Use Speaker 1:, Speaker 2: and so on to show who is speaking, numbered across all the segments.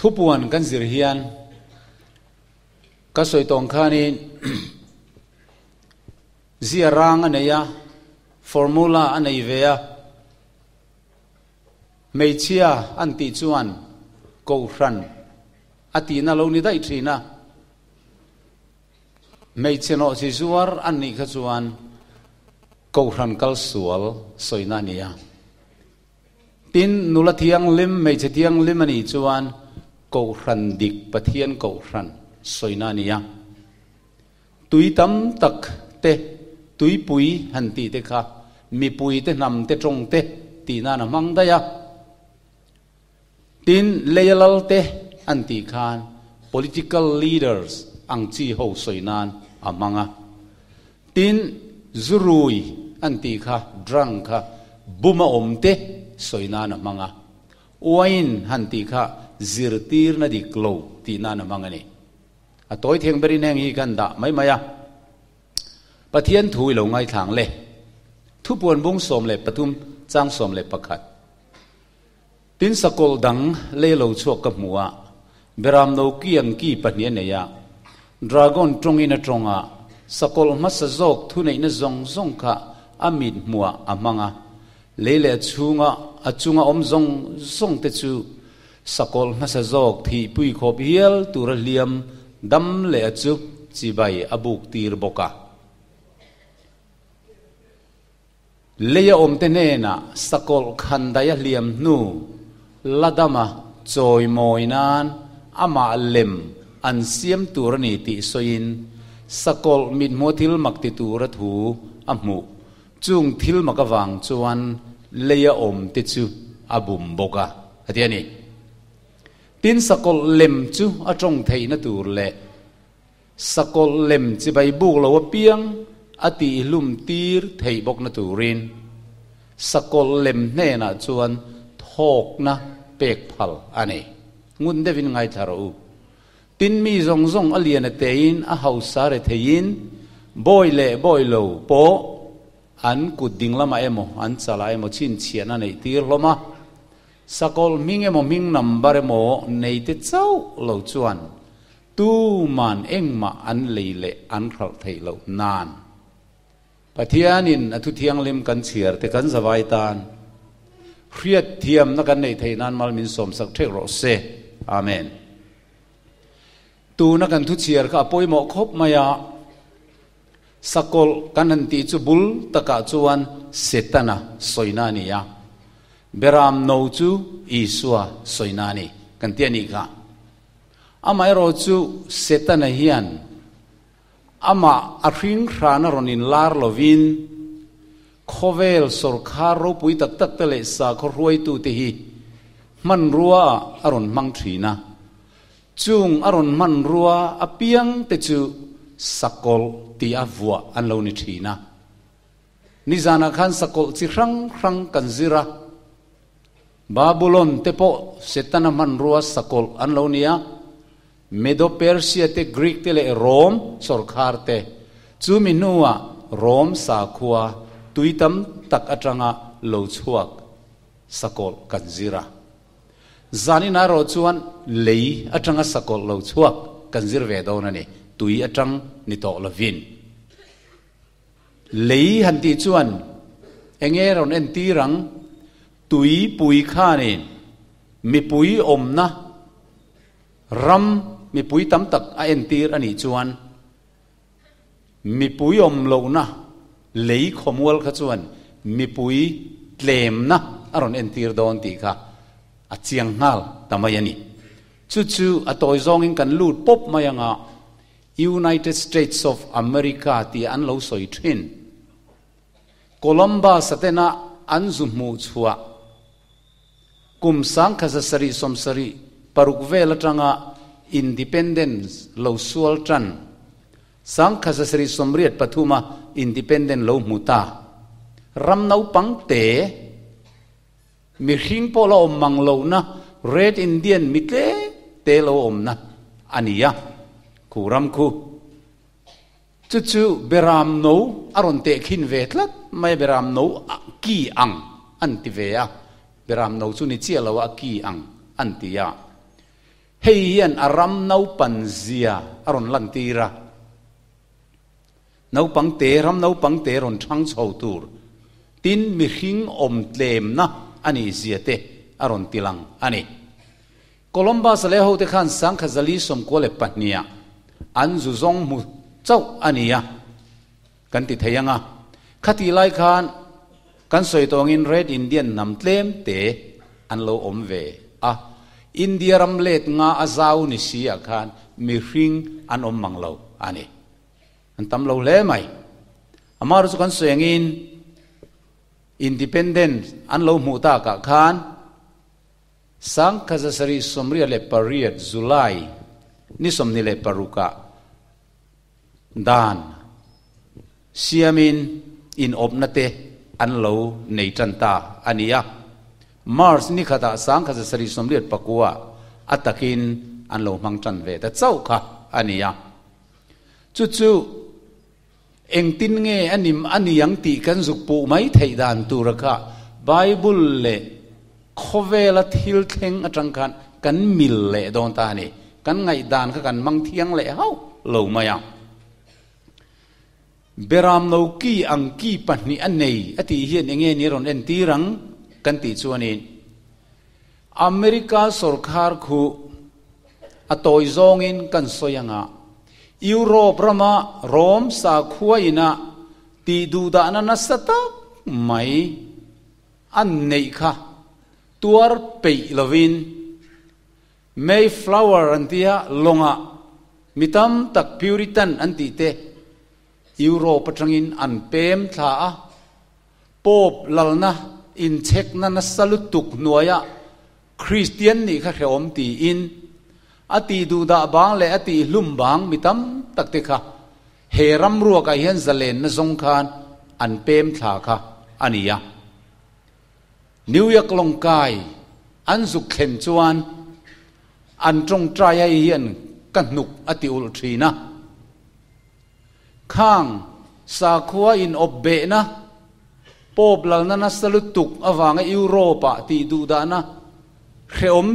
Speaker 1: ทุปวนกันสิรเฮียนก็สวยตรงข้านี้เสียร่างอันไหนอะฟอร์มูลาอันไหนเวียไม่เชื่ออันติจวนกูรันอตินาลูนี่ได้ทรีนะไม่เชื่อโนสิจวรอันนี้ขจวนกูรันกัลสวลสวยนานี่ยตินนุลเทียงลิมไม่เชื่อเทียงลิมอันนี้จวนกูรันดิกปะเทียนกูรันสวยนานี่ยตุยตั้มตักเตตุยปุยหันตีเตค่ะมีปุยเตนำเตตรงเตตีนานะมังได้ยะตินเลยลเตอันตีคาน political leaders อังจีโฮสวยนานอามังะตินจุรุยอันตีค่ะดรังค่ะบุมาอมเตสวยนานอามังะวายน์หันตีค่ะซิรตีร์นาดิกโลตีนานอามังะนี่อะตัวเทียงบริเนงฮีกันดะไม่มาปะเทียนถุยลงไงทางเล่ทุบวนบุ้งสมเล่ปทุมจ้างสมเล่ประคัดตินสกอลดังเล่เหลาชั่วกับหัวเบรามโนกียงกีปะเนียเนียดราก้อนตรงอินตรงอ่ะสกอลมัสโจกทุนอินซงค่ะอามิดมัวอามังอ่ะเล่ชุงอ่ะจุงอ่ะอมซงเตจูสกอลมัสโจกที่ปุยขบเฮียลตุระเลียมดำเล่จุจีใบอบุกตีรบกะเลียอมเตเนนะสกอลขันดายเลียมนูละดามะจอยมอยนานอามาเลมอันเสียมตัวรณีติสยินสกอลมิดมัวทิลมักติตัวรถูอามุจุงทิลมักวังจวนเลียอมติจูอาบุมบกะฮะที่นี่ตินสกอลเลมจูอาจงเทยนตัวเล่สกอลเลมจีใบบุกลาวเปียงอติลุมตีร์เทยบกนตูรินสกอลเลมเนนะจวนทอกนะเปกพัลอันนี้งุนเดวินไงทารูตินมีซงอเลียนเตยินอาฮาวสาร์เทยินบอยเล่บอยโลโปอันกุดดิ่งละมาเอโมอันสลายเอโมชินเชียนันไอตีร์ละมาสกอลมิงเอโมมิงนัมบาร์เอโมในเตเจ้าโลจวนตูมันเอ็งมาอันเลอันขัดเทยโลนานปะเทียนินอทุเทียงลิมกันเฉียร์แต่กันสบายตานเครียดเทียมนักกันในไทยนั้นมัลมินสมสักเทกโรเซอาเมนตูนักกันทุเชียร์ก็ป่วยหมอกคบมายาสกอลกันนันติจูบุลตะกะจวนเสตนะสอยนานียาเบรามโนจูอิสัวสอยนานีกันเตียนิกาอามาโรจูเสตนะเฮียนอามาอริงครานรอนินลาร์โลวินโคเวลสุรคารูปุยตักเตเลสาครวยตูติฮีมันรัวอรุณมังทรีนะจุงอรุณมันรัวอเปียงเตจูสกอลตีอาวัวอันโลนิทรีนะนิจานาขันสกอลจิครั้งกันซิระบาบูลอนเตโปเซตันมันรัวสกอลอันโลเนียเมโดเปอร์เซียเตกรีกเตเลโรมสุรคาร์เตจูมินัวโรมสาคัวตุยตัมตักอัตรังะโลชวกสกอลกันซิระจานินาโรชวนเลยอัตรังะสกอลโลชวกกันซิรเวดาวนันเอตุยอัตรังนิโตลวินเลยหันติชวนเองรอนเอ็นตีรังตุยปุยข้านินมีปุยอมนะรัมมีปุยตัมตักเอ็นตีรอันนี้ชวนมีปุยอมโลนะเลยขมวลขจวนมีปุยเลมนะอารอนเอ็นตีร์โดนตีค่ะอาเจียงฮัลตามยันนี่จู่ๆอัตโอยซองอินกันลูดป๊บมายังอ่ะ United States of America ที่อันเราสอยทรินโคลัมบัสเตนะอันซุมูชัวกุมสังคสสรีสมสรีปารุกเวลจังอ่ะ Independence เราสวลจันสังคสสรีสมเรียดปฐุมา Independent เรามุตารำนาปังเตมีหิงโปละอมมังโลนะ Red Indian มิเตเตละอมนะอันนี้ยะคูรำคูจู่ๆเบรามโนอารอนเตขินเวทลัดไม่เบรามโนกีอังอันติเวียเบรามโนสุนิเชียละวะกีอังอันติยา hei hian aram nau pan zia aron lan tira nau pang te ram nau pang te ron thang chho tur tin mi hring om tlem na ani zia te aron tilang ani Columbus le ho te khan sang khazali som ko le pahnia an zu zong mu chau ania kan ti thayanga khati lai khan kan soi tong in red Indian nam tlem te an lo om ve a India ram let nga azau ni sia khan mi hring an om manglo ani an tam lo le mai amar chu kan soeng in independent an lo mu ta ka khan sang khazasari somria le pariat July ni somni le paruka dan siamin in opnate an lo nei tanta ania Mars ni khata sang khazasari somriat pakua atakin an lo mang tan ve ta chau kha ania chu chu eng tin nge anim aniang ti kan zuk pu mai thei dan turaka Bible le khovela thil thleng atang khan kan mil le don ta ni kan ngai dan kha kan mang thiang le hau lo maya beram no ki ang ki pahni anei ati hian enge ni ron en tirang kan ti chuanin America sarkar khu atoi zongin kan soyanga Europe rama Rome sa khuaina ti du da na nasata mai an nei kha tuar pei lovin Mayflower antia longa mitam tak Puritan anti te Europe atangin an pem tha a pop lalna in check na nasalutuk nuaya Christian ni kha reom ti in ati du da bang le ati hlum bang mitam tak te kha heram ruwa ka hian zalen na zong khan an pem tha kha ania New York longkai an zuk khen chuan an trong trai ai hian kan nuk ati ul thina khang sa khuwa in obbe na pop lal na nasalutuk awanga Europa ti du da na kheom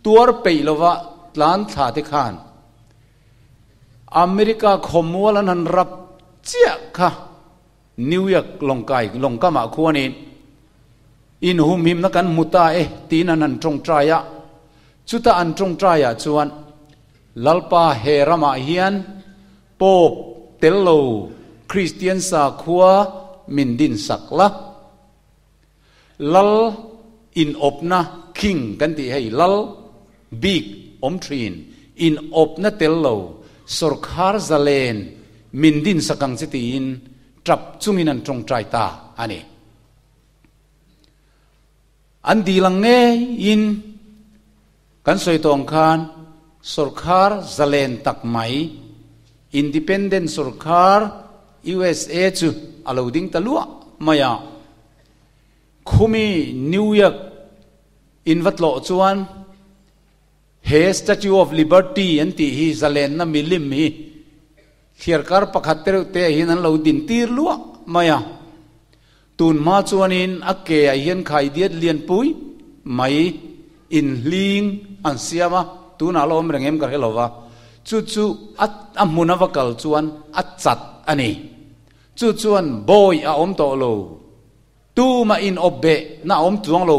Speaker 1: tuar peilova tlan tha te khan America khomwalan han rap chia kha New York longkai longkama khuanin in hum him na kan muta tinan an trong traya chuta an trong traya chuan lalpa herama hian pop tello Christian sa khuwa mindin sakla lal in opna king kan ti hei lal big omtrin in opna tello sarkar zalen mindin sakang chitin trap chungin an trong trai ta ani an dilang nge in kan soi tong khan sarkar zalen tak mai independent sarkar USA chu aloding talua maya khumi New York in vatlo chuan he Statue of Liberty anti hi zalen na milim hi thirkar pakhater te hin an lo din tir luwa maya tun ma chuanin ake a hian khai diat lian pui mai in ling an siama tun alom rengem kar helova chu chu at amuna vakal chuan at chat ani chu chuan boy a om to lo tu ma in obbe na om tuang lo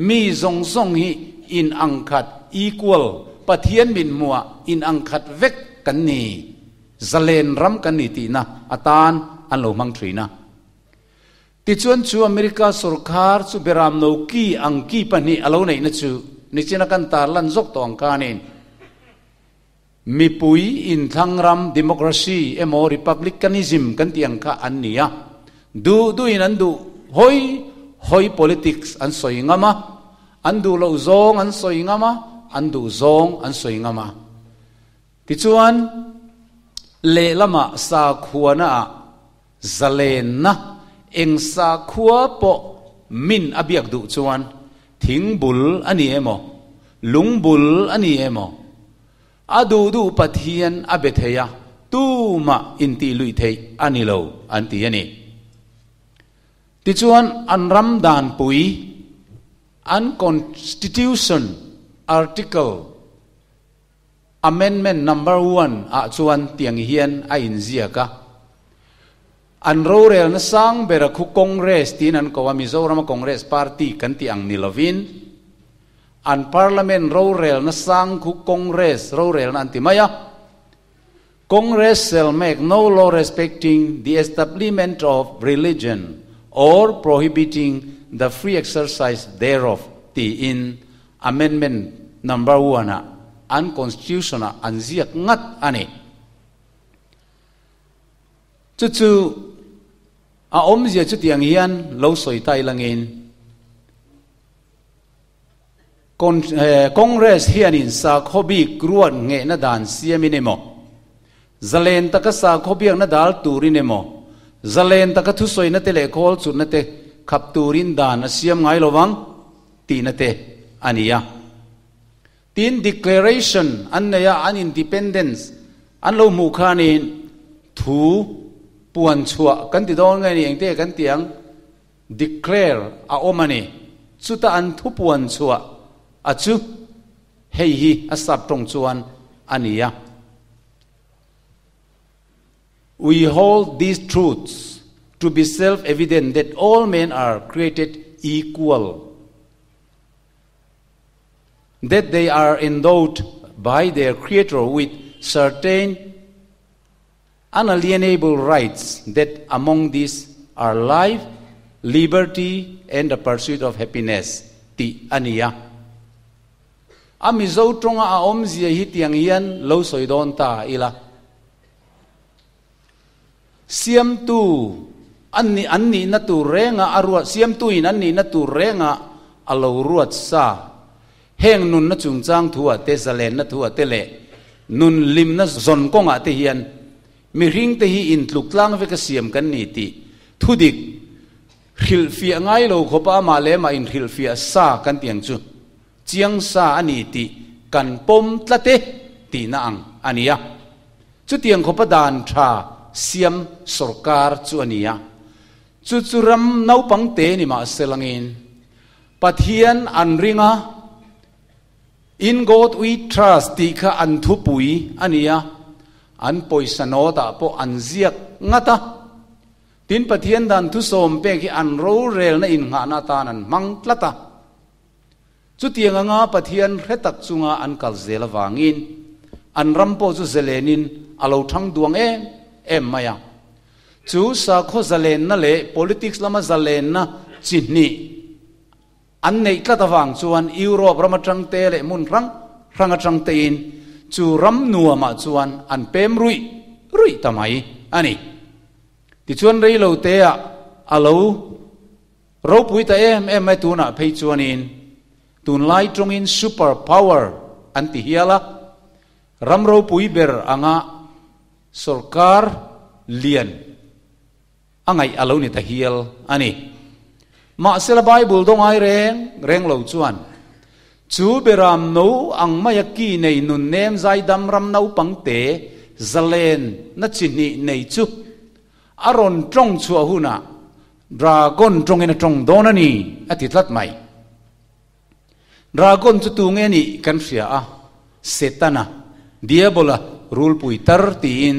Speaker 1: mi zong zong hi in angkhat equal pathian min muwa in angkhat vek kan ni zalen ram kan ni ti na atan an lo mang thrina ti chuan chu America sarkar chu beram no ki ang ki pani alo nei na chu ni china kan tar lan zok tong kanin mi pui in thangram democracy emo republicanism kan tiang kha ania du in an du hoi politics an soingama an du lo zong an soingama an du zong an soingama ti chuan le lama sa khuana zalen na eng sa khua po min abiak du chuan thingbul ani emo lungbul ani emo adu du pathian abetheya tuma inti lui thei anilo anti ani ti chuan an ramdan pui an constitution article amendment number 1 a chuan tiang hian a in ziaka an rorel na sang bera khu congress tin an ko Mizoram Congress Party kan ti ang nilovin an parliament rorel na sang khu congress rorel na antimaya Congress shall make no law respecting the establishment of religion or prohibiting the free exercise thereof ti in amendment number 1 unconstitutional anziak ngat ani chu a omzia chu tiang hian lo soi tai langin Congress hian in sa khobi kruan nge na dan siaminemo zalen taka sa khobiak na dal turinemo zalen taka thu soi na tele khol chu na te khap turin dan asiam ngai lowang ti na te ania tin declaration annaya an independence an lo mu khanin thu puan chua kan ti don ngai ni engte kan tiang declare a omani chuta an thu puan chua achu hei hi asap tong chuan ania we hold these truths to be self-evident that all men are created equal, that they are endowed by their Creator with certain unalienable rights, that among these are life, liberty, and the pursuit of happiness. Ti ania. Amizo tronga a omzia hitiang hian lo soidon ta ila. Siam tu anni na tu renga arua siam tu in anni na tu renga alo ruat sa heng nun na chungchang thua te zalen na thua te le nun lim na zon konga te hian mi ring te hi in tluklang ve ka siam kan ni ti thudik khil fi ngai lo khopa ma le ma in khil fi sa kan tiang chu chiang sa ani ti kan pom tlate ti na ang ania chu tiang khopa dan tha siam sarkar chu ania chu churam nau pangte ni ma selangin pathian an ringa in God we trust ti kha an thu pui ania an poisano ta po an ziak ngata tin pathian dan thu som pe ki an ro rel na in nga na ta nan mang tlata chu tianga nga pathian retak chunga an kal zela wangin an rampo chu zelenin alo thang duang em maya chu sa kho zalen na le politics lama zalen na chini an nei tlata wang chuan Europe ramatang te le mun ranga tang te in chu ram nuama chuan an pem rui tamai ani ti chuan rei lo te a alo ro pui ta em mai tu na phei chuan in tun lai trong in super power an ti hiala ram ro pui ber anga sarkar lian angai alo ni ta hial ani ma sela bible dong ai reng lo chuan chu beram no ang mayaki nei nun nem zai dam ram nau pangte zalen na chini nei chu aron trong chu huna dragon trong ina trong donani atitlat mai dragon chu tu nge ni kan ria a setana diabola rul pui tar ti in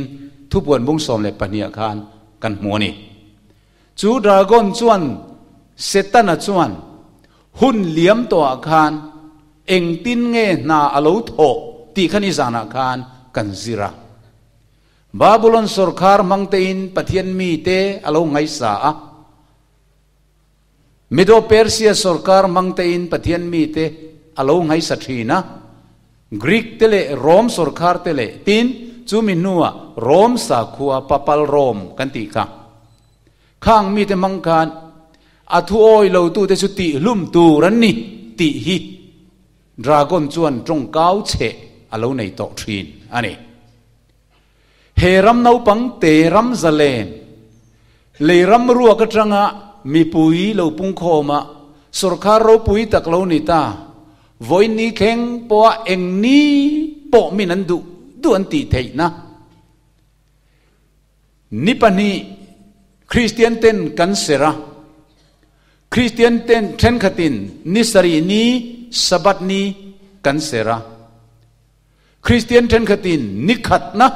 Speaker 1: thu puan bung som le pania khan kan muani chu dragon chuan setana chuan hun liam to khan eng tin nge na alo tho ti khani zana khan kan zira Babylon sarkar mangte in pathian mi te alo ngai sa a Medo Persia sarkar mangte in pathian mi te alo ngai sa thina Greek tele Rome sarkar tele tin chu minua Rome sa khua papal Rome kan ti kha khang mi te mangkan athu oi lo tu te chu ti lum tu ran ni ti hi dragon chuan trong kau che alo nei to thin ani he ram nau pang te ram zalen le ram ruwa ka tanga mi pui lo pung khoma sarkar ro pui tak lo ni ta voi ni kheng po eng ni po minan du an ti thei na nipani Christian ten kan sera Christian ten then khatin nisari ni sabat ni kan sera Christian ten khatin nikhat na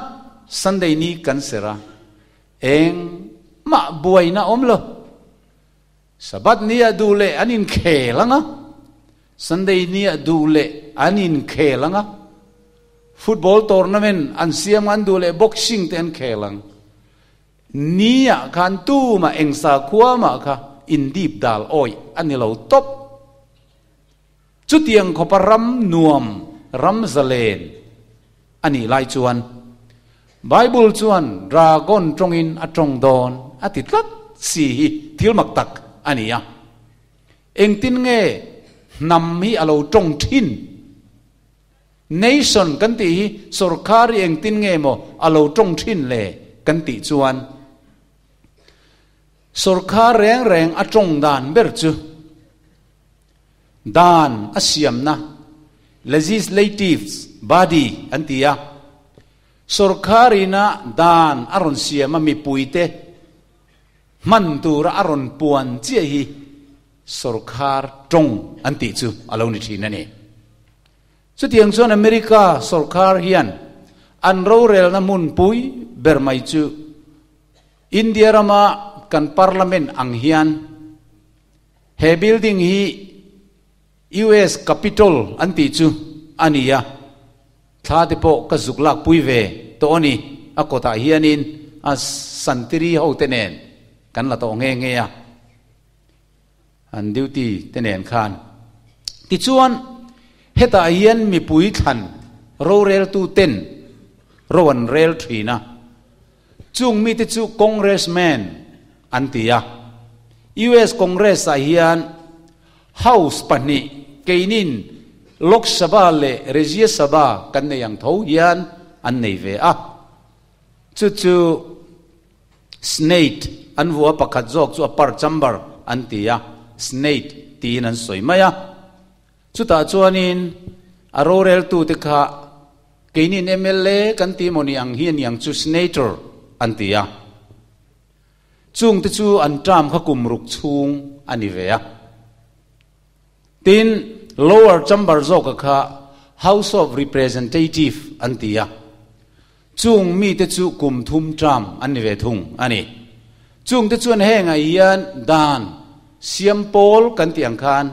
Speaker 1: Sunday ni kan sera eng ma buai na omlo Sabat ni adule anin khelanga Sunday ni adule anin khelanga Football tournament an siam an dule boxing ten khelang Nia kan tu ma engsa khua ma kha in deep dal oi anilo top Chutiang khoparam nuam ram zalen ani lai chuan Bible chuan dragon trongin atong don atitlat si hi thilmak tak ania engtin nge nam hi alo tong thin nation kan ti hi sarkar engtin nge mo alo tong thin le kan ti chuan sarkar reng reng atong dan ber chu dan asiam na legislative body antia sarkarina dan aron siam mi puite mantura aron puan che hi sarkar tong anti chu alo ni thina ni chu tiang chuan America sarkar hian an ro rel na mun pui ber mai chu India rama kan parliament ang hian he building hi US Capitol anti chu ania thate po ka zuklak pui ve to ani akota hianin as santiri ho tenen kan la to nge nge ya an duty tenen khan ti chuan heta hian mi pui than ro rel tu ten rowan rel thina chung mi te chu congressman antia US Congress a hian house pani keinin Lok Sabha le Rajya Sabha kan ne yang tho hian an nei ve a chu snake an vua pakhat jok chu apar chamber an tia snake tin an soimaya chu ta chuanin arorel tu te kha keinin MLA kan ti moni ang hian yang chu senator an tia chung te chu an tram kha kumruk chung ani ve a tin lower chamber zoka kha House of Representative antia chung mi te chu kum thum tram an ve thung ani chung te chuan henga ian dan siam pol kan tiang khan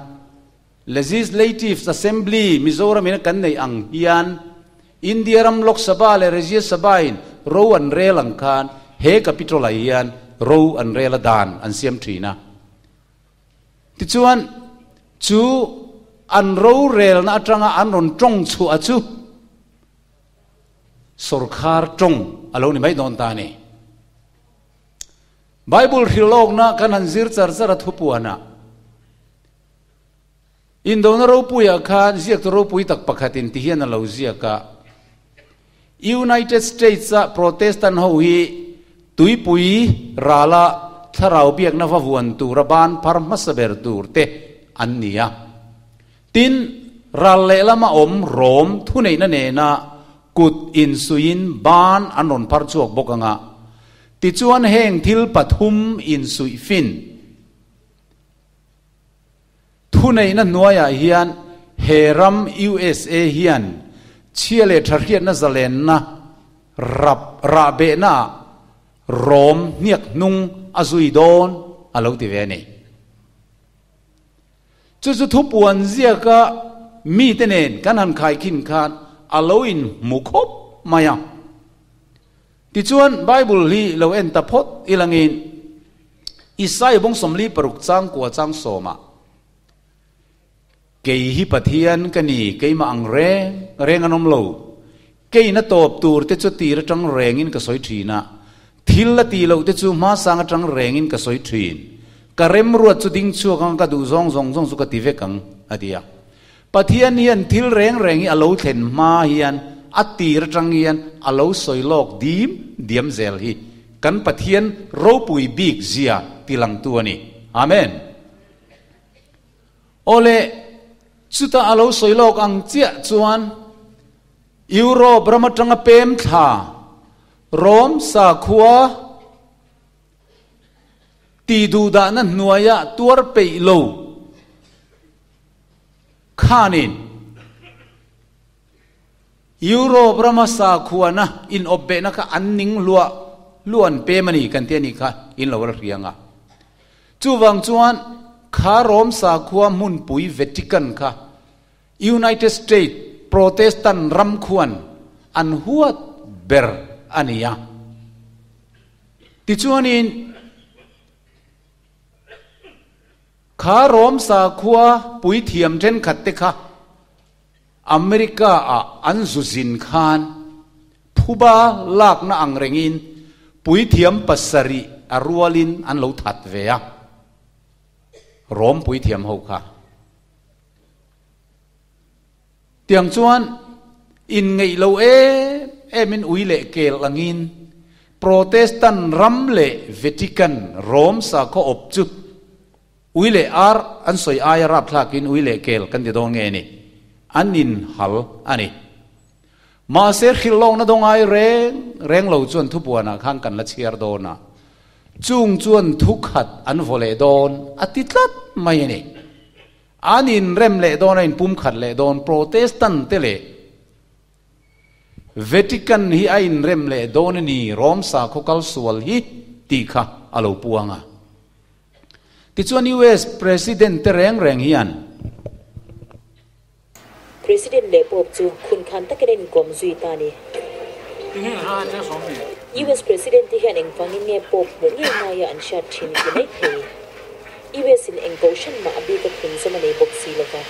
Speaker 1: Legislative Assembly Mizoram in kan nei ang hian India ram Lok Sabha le Rajya Sabha in ro an relang khan he capital a hian ro an rela dan an siam thina ti chuan chu an ro rel na atanga an ron tong chu achu sarkar tong alo ni mai don ta ni Bible hilog na kanan zir char char thupuana indona ro puya khan ziak ro pui tak pakhatin ti hian alo ziaka United States a protestant ho hi tuipui rala tharau biak na vavuan tu raban parmasaber tur te annia tin ralle lama om rom thunei na ne na kut in suin ban anon par chuak bokanga ti chuan heng thil pathum in sui fin thunei na nuaya hian heram USA hian chiale tharhiat na zalen na rap rabe na rom niak nung azui don alo ti ve ni chu thupuan ziaka mi tenen kanan khai kin khan aloin mukhop maya ti chuan Bible li lo en ta phot ilangin Isai bong somli paruk chang kwa chang soma kei hi pathian kani keima ang reng anom lo kei na top tur te chu tir tang rengin ka soi thina thil la ti lo te chu ma sang tang rengin ka soi thin karem ruat chu ding chu kang ka du zong su ka ti ve kang adia pathian hian thil reng alo thlen ma hian atir tang hian alo soilok diam zel hi kan pathian ro pui big zia tilang tu ani amen ole chuta alo soilok ang chia chuan Europe ramatanga pem tha rom sa khua ti du da na nuaya tuar pe lo khanin ยุโรปรามาสาขวนะอินอบเบนะค่ะอันนิงล้วนเปมันนี่กันเตียนี่ค่ะอินเราเรียงอ่ะจู่วังจวนคารอมสาขวมุนปุยเวติกันค่ะ United States โปรเตสแตนต์รำควรอันหัวเบอร์อันนี้อ่ะติจวนอินคารอมสาขวปุยเทียมเช่นขัดเตค่ะอเมริกาอันสุจินคานผู้บ้าลากน่าอังเริงปุยเทียมปัสสรีอรัวลินอันเราถัดเวียรอมปุยเทียมเขาค่ะเตียงชวนอินไงเรามินอุยเล่เกลลังินโปรเตสแตนต์รัมเล่เวติกันรอมสาเขาอบจุอุยเล่อาร์อันสวยอายรับทากินอุยเล่เกลกันจะโดนไงนี่อันนินฮัลอันนี้มาเสียขิลลงนะดงไอเร่งเราจวนทุบวันนะข้างกันละเชียร์โดนนะจุงจวนทุกขัดอันโฟเลโดนอติดลัดไม่เนี่ยอันนินเร่มเลโดนอินปุ่มขัดเลโดนโปรเตสแตนต์เตเลเวติกันฮีไอน์เร่มเลโดนนี่รอมสาคุกัลสวลฮีตีค่ะอโลปัวงะติจวน US President เตแรงฮีอัน
Speaker 2: President เลปอบจูคุณคันตะกเรนกอมซุยตานี US President ที่เห็นเองฟังเนี่ยปอบเหมือนยังไงอันชัดชินกันไม่เห็น US in engagement มาอบีกับคุณสมัยบอกซีละค่ะ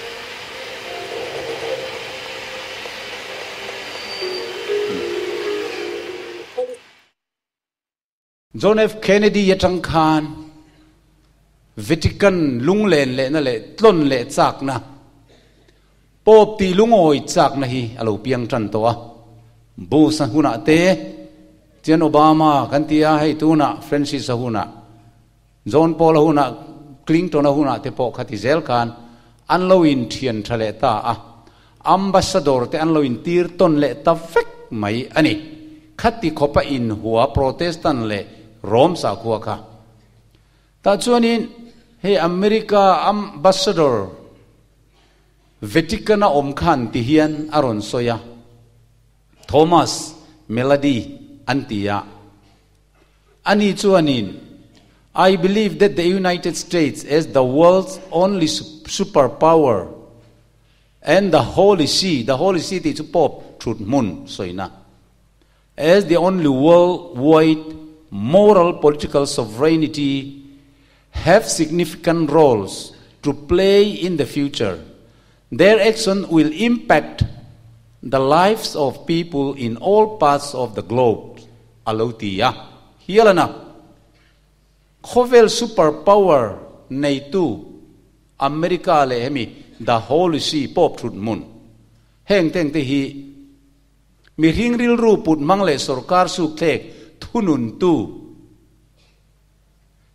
Speaker 1: John F Kennedy ยะจังคานวิติกันลุงเลนเลนั่นแหละต้นเลจากนะปอบตีลุงโอยจากนะฮีอโลเปียงจันตัวบูสหุนะเตเจนโอบามากันตีอาให้ตูนะเฟรนซิสหุนะจอห์นพอลหุนะคลิงตันหุนะเตปอกขัดเซลกันอันโลอินเทียนทะเลตาอัมบาสดอร์เตอันโลอินตีร์ต้นเลตาเฟกไม่อันนี้ขัดที่ขบอินหัวโปรเตสแตนต์เลโรมสาขัวค่ะแต่ชวนินให้อเมริกาอัมบาสดอร์เวติกันอมขันที่เฮียนอารอนโซยาโทมัสเมลาดีอันติยาอันนี้ชวนิน I believe that the United States as the world's only superpower and the Holy Seeที่จะปอบชุดมุนสวยนะ as the only worldwide moral political sovereignty have significant roles to play in the future. Their action will impact the lives of people in all parts of the globe. Alotia. Hialana. Khovel superpower neitu America lehemi the Holy See pop trut mun. Heng teng te hi mi ringril ru put mangle sarkar su tek thunun tu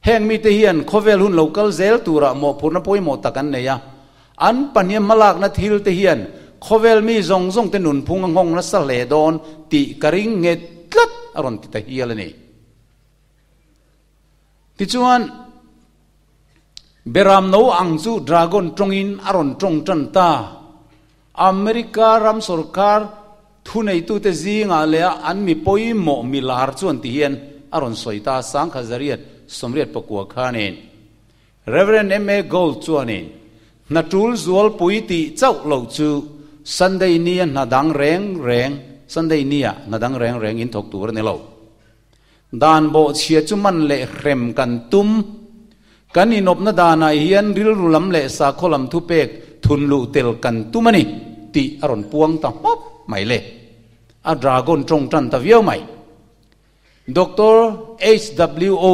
Speaker 1: heng mi te hian khovel hun local zel tura mo phurna poi mo takan neya an paniam malak na thil te hian khovel mi zong te nun phung ngong na sa le don ti karing nge tlat aron ti ta hialani ti chuan beram no angchu dragon tongin aron tong tan ta America ram sarkar thunei tu te zinga le an mi poi mo milar chuan ti hian aron soita sang khazariat somriat pakua khanin Reverend M.A. Gold chuanin natul zual puiti chau lo chu Sunday nia nadang reng Sunday nia nadang reng in thok tur ne lo dan bo chia chuman le rem kan tum kan inop na dana hian ril rulam le sa kholam thu pek thun lu tel kan tumani ti aron puang ta hop mai le a dragon trong tan ta viau mai Dr. H.W.O.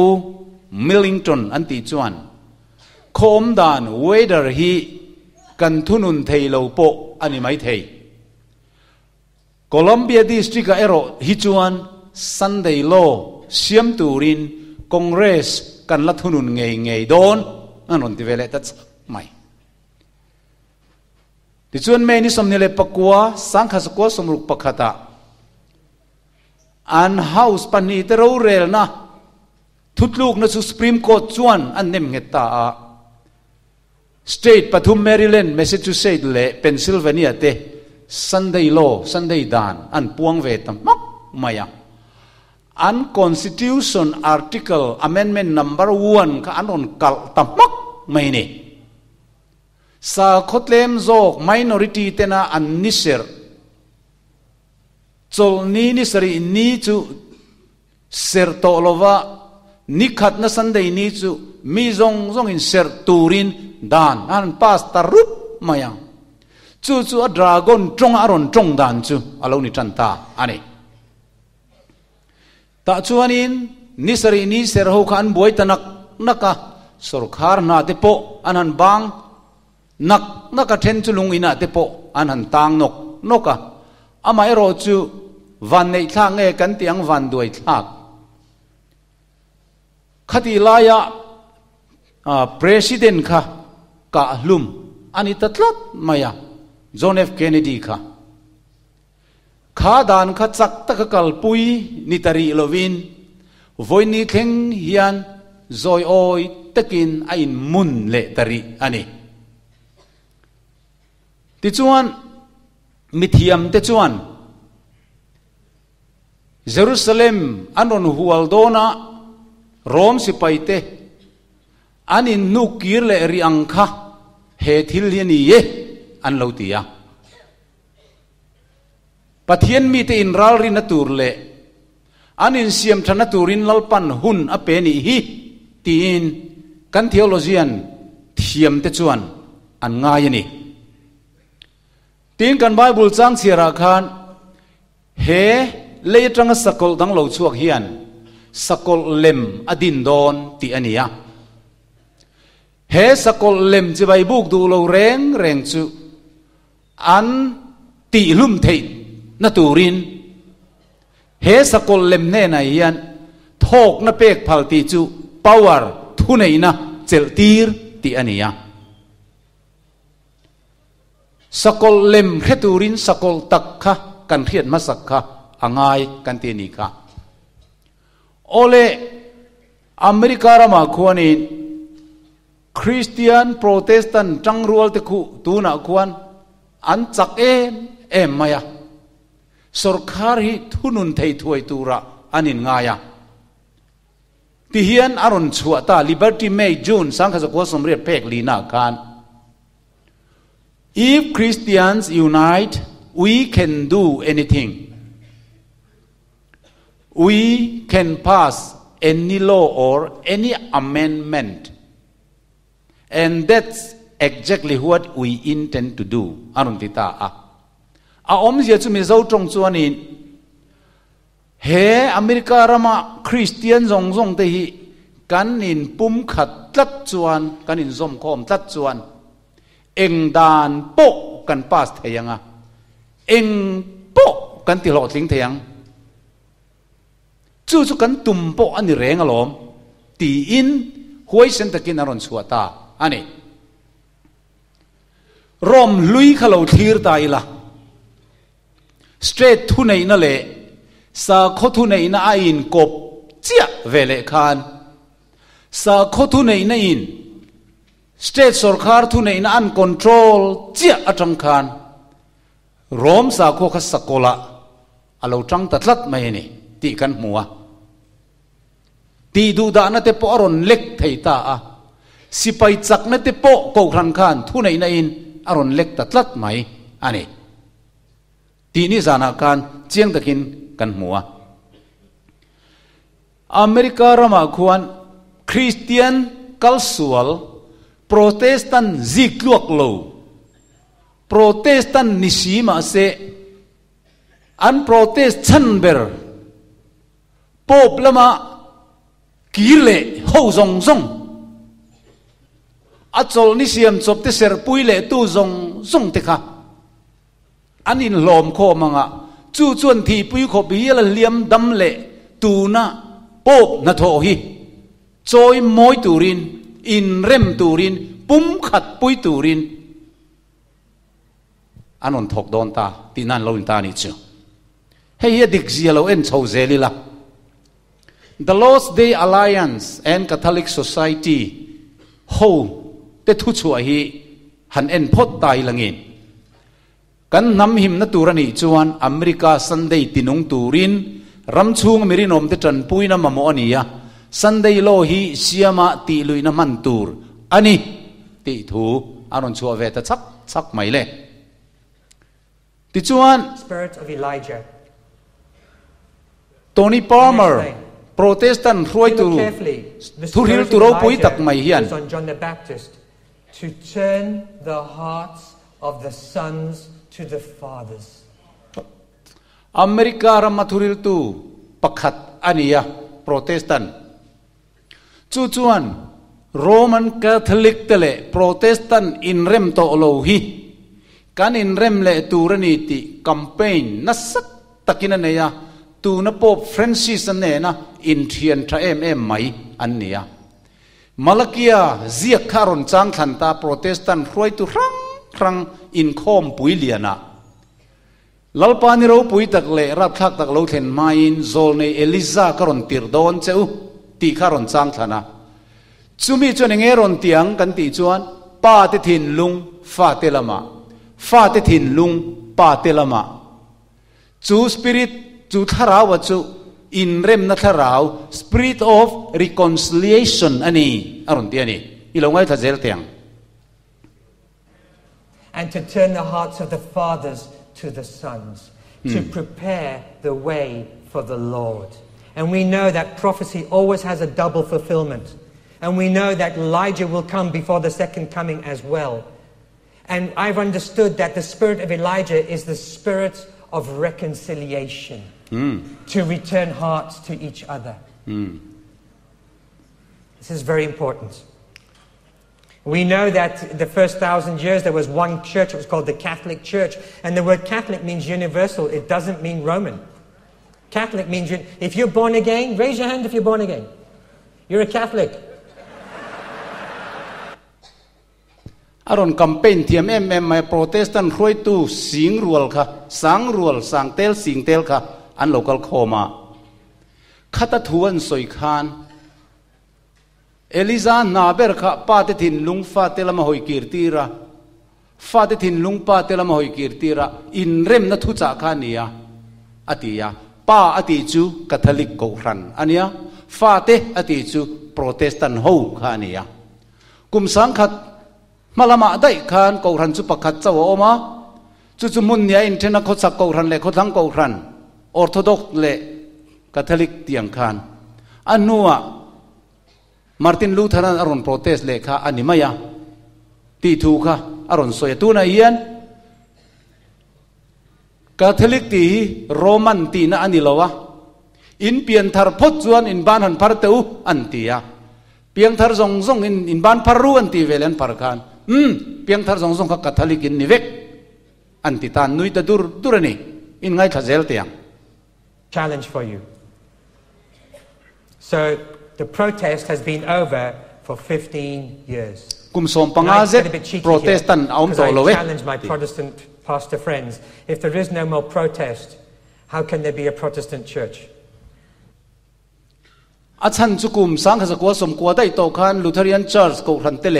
Speaker 1: Millington anti chuan khom dan weather hi kan thunun thei lo po ani mai thei Columbia district a ero hi chuan Sunday law siam turin Congress kan la thunun ngei don anon ti vele tat mai ti chuan me ni somni le pakwa sangkha sakwa somruk pakhata an house pani te ro rel na thutluk na su Supreme Court chuan an nem ngeta a state Pathum Maryland Massachusetts le Pennsylvania te Sunday law Sunday dan an puang ve tamak maya an constitution article amendment number 1 ka anon kal tamak mai ni sa khotlem jok minority tena an niser chol ni sari ni chu ser to lova nikhat na Sunday ni chu mi zong in ser turin dan an pastor rup maya chu a dragon trong aron trong dan chu alo ni chanta ani ta chuanin nisari ni ser ho khan boi tanak naka sarkar na te po anan bang nak naka then chu lung ina te po anan tang nok noka amai ro chu van nei thang nge kan tiang van duai thak khati laya president kha ka lum ani tatlat maya John F Kennedy kha dan kha chak tak kal pui nitari lovin voini theng hian zoi oi takin ain mun le tari ani ti chuan mithiam te chuan Jerusalem anon hualdona Rome sipaite anin nukir le ri angkha he thil hiani ye an lo tia pathian mi te in ral rin atur le anin siam thana turin lalpan hun apeni hi tin kan theologian thiam te chuan an ngai ani tin kan Bible chang chira khan he leitanga sakol dang lo chuak hian sakol lem adin don ti ania he sakol lem chi bai buk du lo reng chu an ti lum thei na turin he sakol lem ne na hian thok na pek phal ti chu power thu nei na chel tir ti ania sakol lem kheturin sakol takha kan khiat masakha angai kan ti ni kha ole America rama khuani Christian Protestant tangrual te khu tuna khuan an chak em maya sarkar hi thunun thei thuai tura anin ngaya ti hian aron chua ta Liberty May June sang kha ko somre pek lina kan if Christians unite we can do anything we can pass any law or any amendment and that's exactly what we intend to do aron tita a om zia chu mi zo tong chuanin he America rama Christian zong te hi kan in pum khat tlat chuan kan in zom khom tlat chuan eng dan po kan pass theyanga eng po kan ti lo tling theyang chu kan tum po ani reng alom ti in huai sen takin aron chuata ani rom lui khalo thir tai la straight thu nei na le sa kho thu nei na a in kop chia vele khan sa kho thu nei na in state sarkar thu nei na an control chia atang khan rom sa kho kha sakola alo tang tatlat mai ni ti kan muwa ti du da na te po aron lek thei ta a sipai chak na te po ko khan khan thu nei na in aron lek tatlat mai ani ti ni zana kan chiang takin kan muwa America rama khuan Christian cultural Protestant zikluak lo Protestant nisima se an protest chanber pop lama kile ho zong zong achol ni siam chop te ser puile tu zong zong te kha anin lom kho manga chu chuan thi pui kho bi la liam dam le tu na pop na tho hi choi moi turin in rem turin pum khat pui turin anon thok don ta tinan lo in ta ni chu hei dik zialo en chho zelila the Lord's Day Alliance and Catholic Society ho te thu chu hi han en phot tai langin กันนำหิมนตูรนีจวนอเมริกาสันเดย์ตินุงตูรินรำชูงมิรินอมเตจันปุยนามะโมอันนี้สันเดย์โลฮีเชียมาติลุยนามันตูรอันนี้ติถูอารอนชัวเวตชักไม่เลยติจวน
Speaker 3: Spirit of Elijah
Speaker 1: โทนี่พาร์เมอร์โปรเตสแตนต์รวยตูทุริลตูเราปุยตักไม่เฮียน
Speaker 3: on John the Baptist to turn the hearts of the sons to the fathers
Speaker 1: อเมริการามาทุริลตูปักขัดอันนี้โปรเตสแตนต์จวนโรมันคาทอลิกเตเลโปรเตสแตนต์อินเรมโตโลฮีการอินเรมเลตูรนีติคัมเปญนัสตักินเนียตูนปอบเฟรนซิสเนนะอินเทียนทราเอ็มไม่อันเนียมาลกิยาเจียคารอนจังขันตาโปรเตสแตนต์รวยตุรังอินคอมปุยเลียนะลลปานิเราปุยตักเลรับทักตักเราเห็นมาอินโซลในเอลิซาคารอนติรดอนเจ้าตีคารอนจังขันะจุมีจวนเงรอนเตียงกันตีจวนป้าเตถินลุงฟาเตลมาฟาเตถินลุงป้าเตลมาจูสปิริตจูทาราวจูอินเรมนัทาราว spirit of reconciliation อันนี้อารมณ์ที่อันนี้อีหลงไว้ทัศเจลเตียง
Speaker 3: and to turn the hearts of the fathers to the sons to prepare the way for the Lord and we know that prophecy always has a double fulfillment and we know that Elijah will come before the second coming as well and I've understood that the spirit of Elijah is the spirit of reconciliation to return hearts to each other. This is very important. We know that the first 1,000 years there was one church, it was called the Catholic Church, and the word Catholic means universal, it doesn't mean Roman. Catholic means, if you're born again, raise your hand if you're born again. You're a Catholic.
Speaker 1: อารอนคัมเปญเทียมไม่โปรเตสแตนต์รวยตูสิงรัวค่ะสังรัวสังเตลสิงเตลค่ะอันโลกัลโคมาขัดทวนสอยคานเอลิซานาเบร์ค่ะป้าเตถินลุงฟาเตลมาหอยกีรตีระฟาเตถินลุงป้าเตลมาหอยกีรตีระอินเรมนัทุจักขานียอติยาป้าอติจูคาทอลิกโกรันอันนี้ฟาเตอติจูโปรเตสแตนต์โฮขานียกุมสังขัดมาละมาได้ขานกูรันจุปขัดเจ้าอมาจุมุนเนี่ยอินเทนักขดสักกูรันเล่ขดทั้งกูรันออร์โธดอกเล่คาทอลิกเตียงขานอันนัวมาร์ตินลูเทอรันอารอนโปรเตสเล่ค่ะอันนี้ไม่ยาตีถูกค่ะอารอนสวยตัวนั้นเอียนคาทอลิกตีโรมันตีน่ะอันนี้ละวะอินเปลี่ยนทาร์พดจวนอินบ้านหันพาร์เตอุอันตียาเพียงทาร์ซงอินบ้านพารุอันตีเวลันพาร์คานเพียงทาร์ซงค่ะคาทอลิกอินนิเวกอันติตานนุยตะดูรนี่อินไงทัศเจลเตียง
Speaker 3: Challenge for you. So the protest has been over for 15 years.
Speaker 1: กุมสมปังอาเซโปรเตสตันต์เอาตัวโลเว
Speaker 3: I challenge my Protestant pastor friends. If there is no more protest, how can there be a Protestant church?
Speaker 1: อาจารย์จุกุมสังฆสกัวสมกัวได้โตขันลูเทเรียนเชิร์ชกูรันเตเล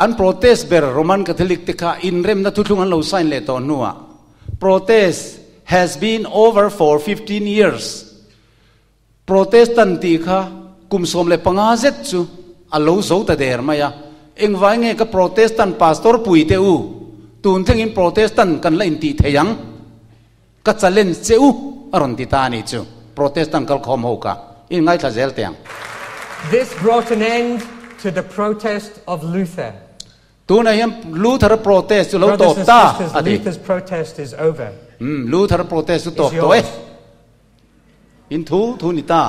Speaker 1: อันโปรเตสเบอร์โรมันคาทอลิกติกาอินเรมนัทุทุงอันเราไซน์เลตอนนัวโปรเตส has been over for 15 years โปรเตสตันติกากุมสมเลปังอาเซจูอัลลูโซตเดอร์มายาเอ็งว่าไงกับโปรเตสตันพาสตอร์ปุยเตอูตูนเทงินโปรเตสตันกันเล่นตีเทียงกัจเลนเซอูอรอนติตานิจูโปรเตสตันกัลคอมโฮกาอินไงทัศเจลเตียง
Speaker 3: This brought an end to the protest of Luther.
Speaker 1: ตัวนั้นยังลูเทอร์โปรเตสต์เราตบตา
Speaker 3: Luther's protest is over.
Speaker 1: ลูเทอร์โปรเตสต์ตบตัวอินทูนิตา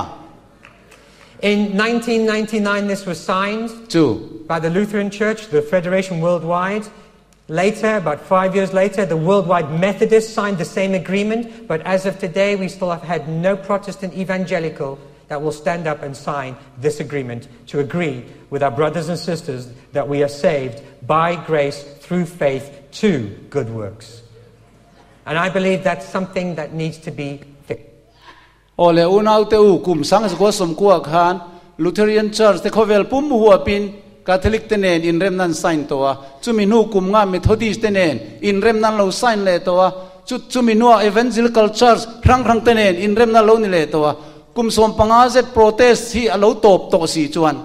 Speaker 3: In 1999 this was signed by the Lutheran Church, the Federation Worldwide. Later, about 5 years later, the Worldwide Methodists signed the same agreement, but as of today we still have had no Protestant evangelical that will stand up and sign this agreement to agree with our brothers and sisters that we are saved by grace through faith to good works. And I believe that's something that needs to be fixed.
Speaker 1: Ole unau te u kum sang sgo som ku khan Lutheran Church te khovel pum huwa pin Catholic tenen in remnan sign towa chumi nu kumnga Methodist tenen in remnan lo sign le towa chumi nu Evangelical Church rang tenen in remnan lo ni le towa kum som panga zet protest hi alo top to si chuan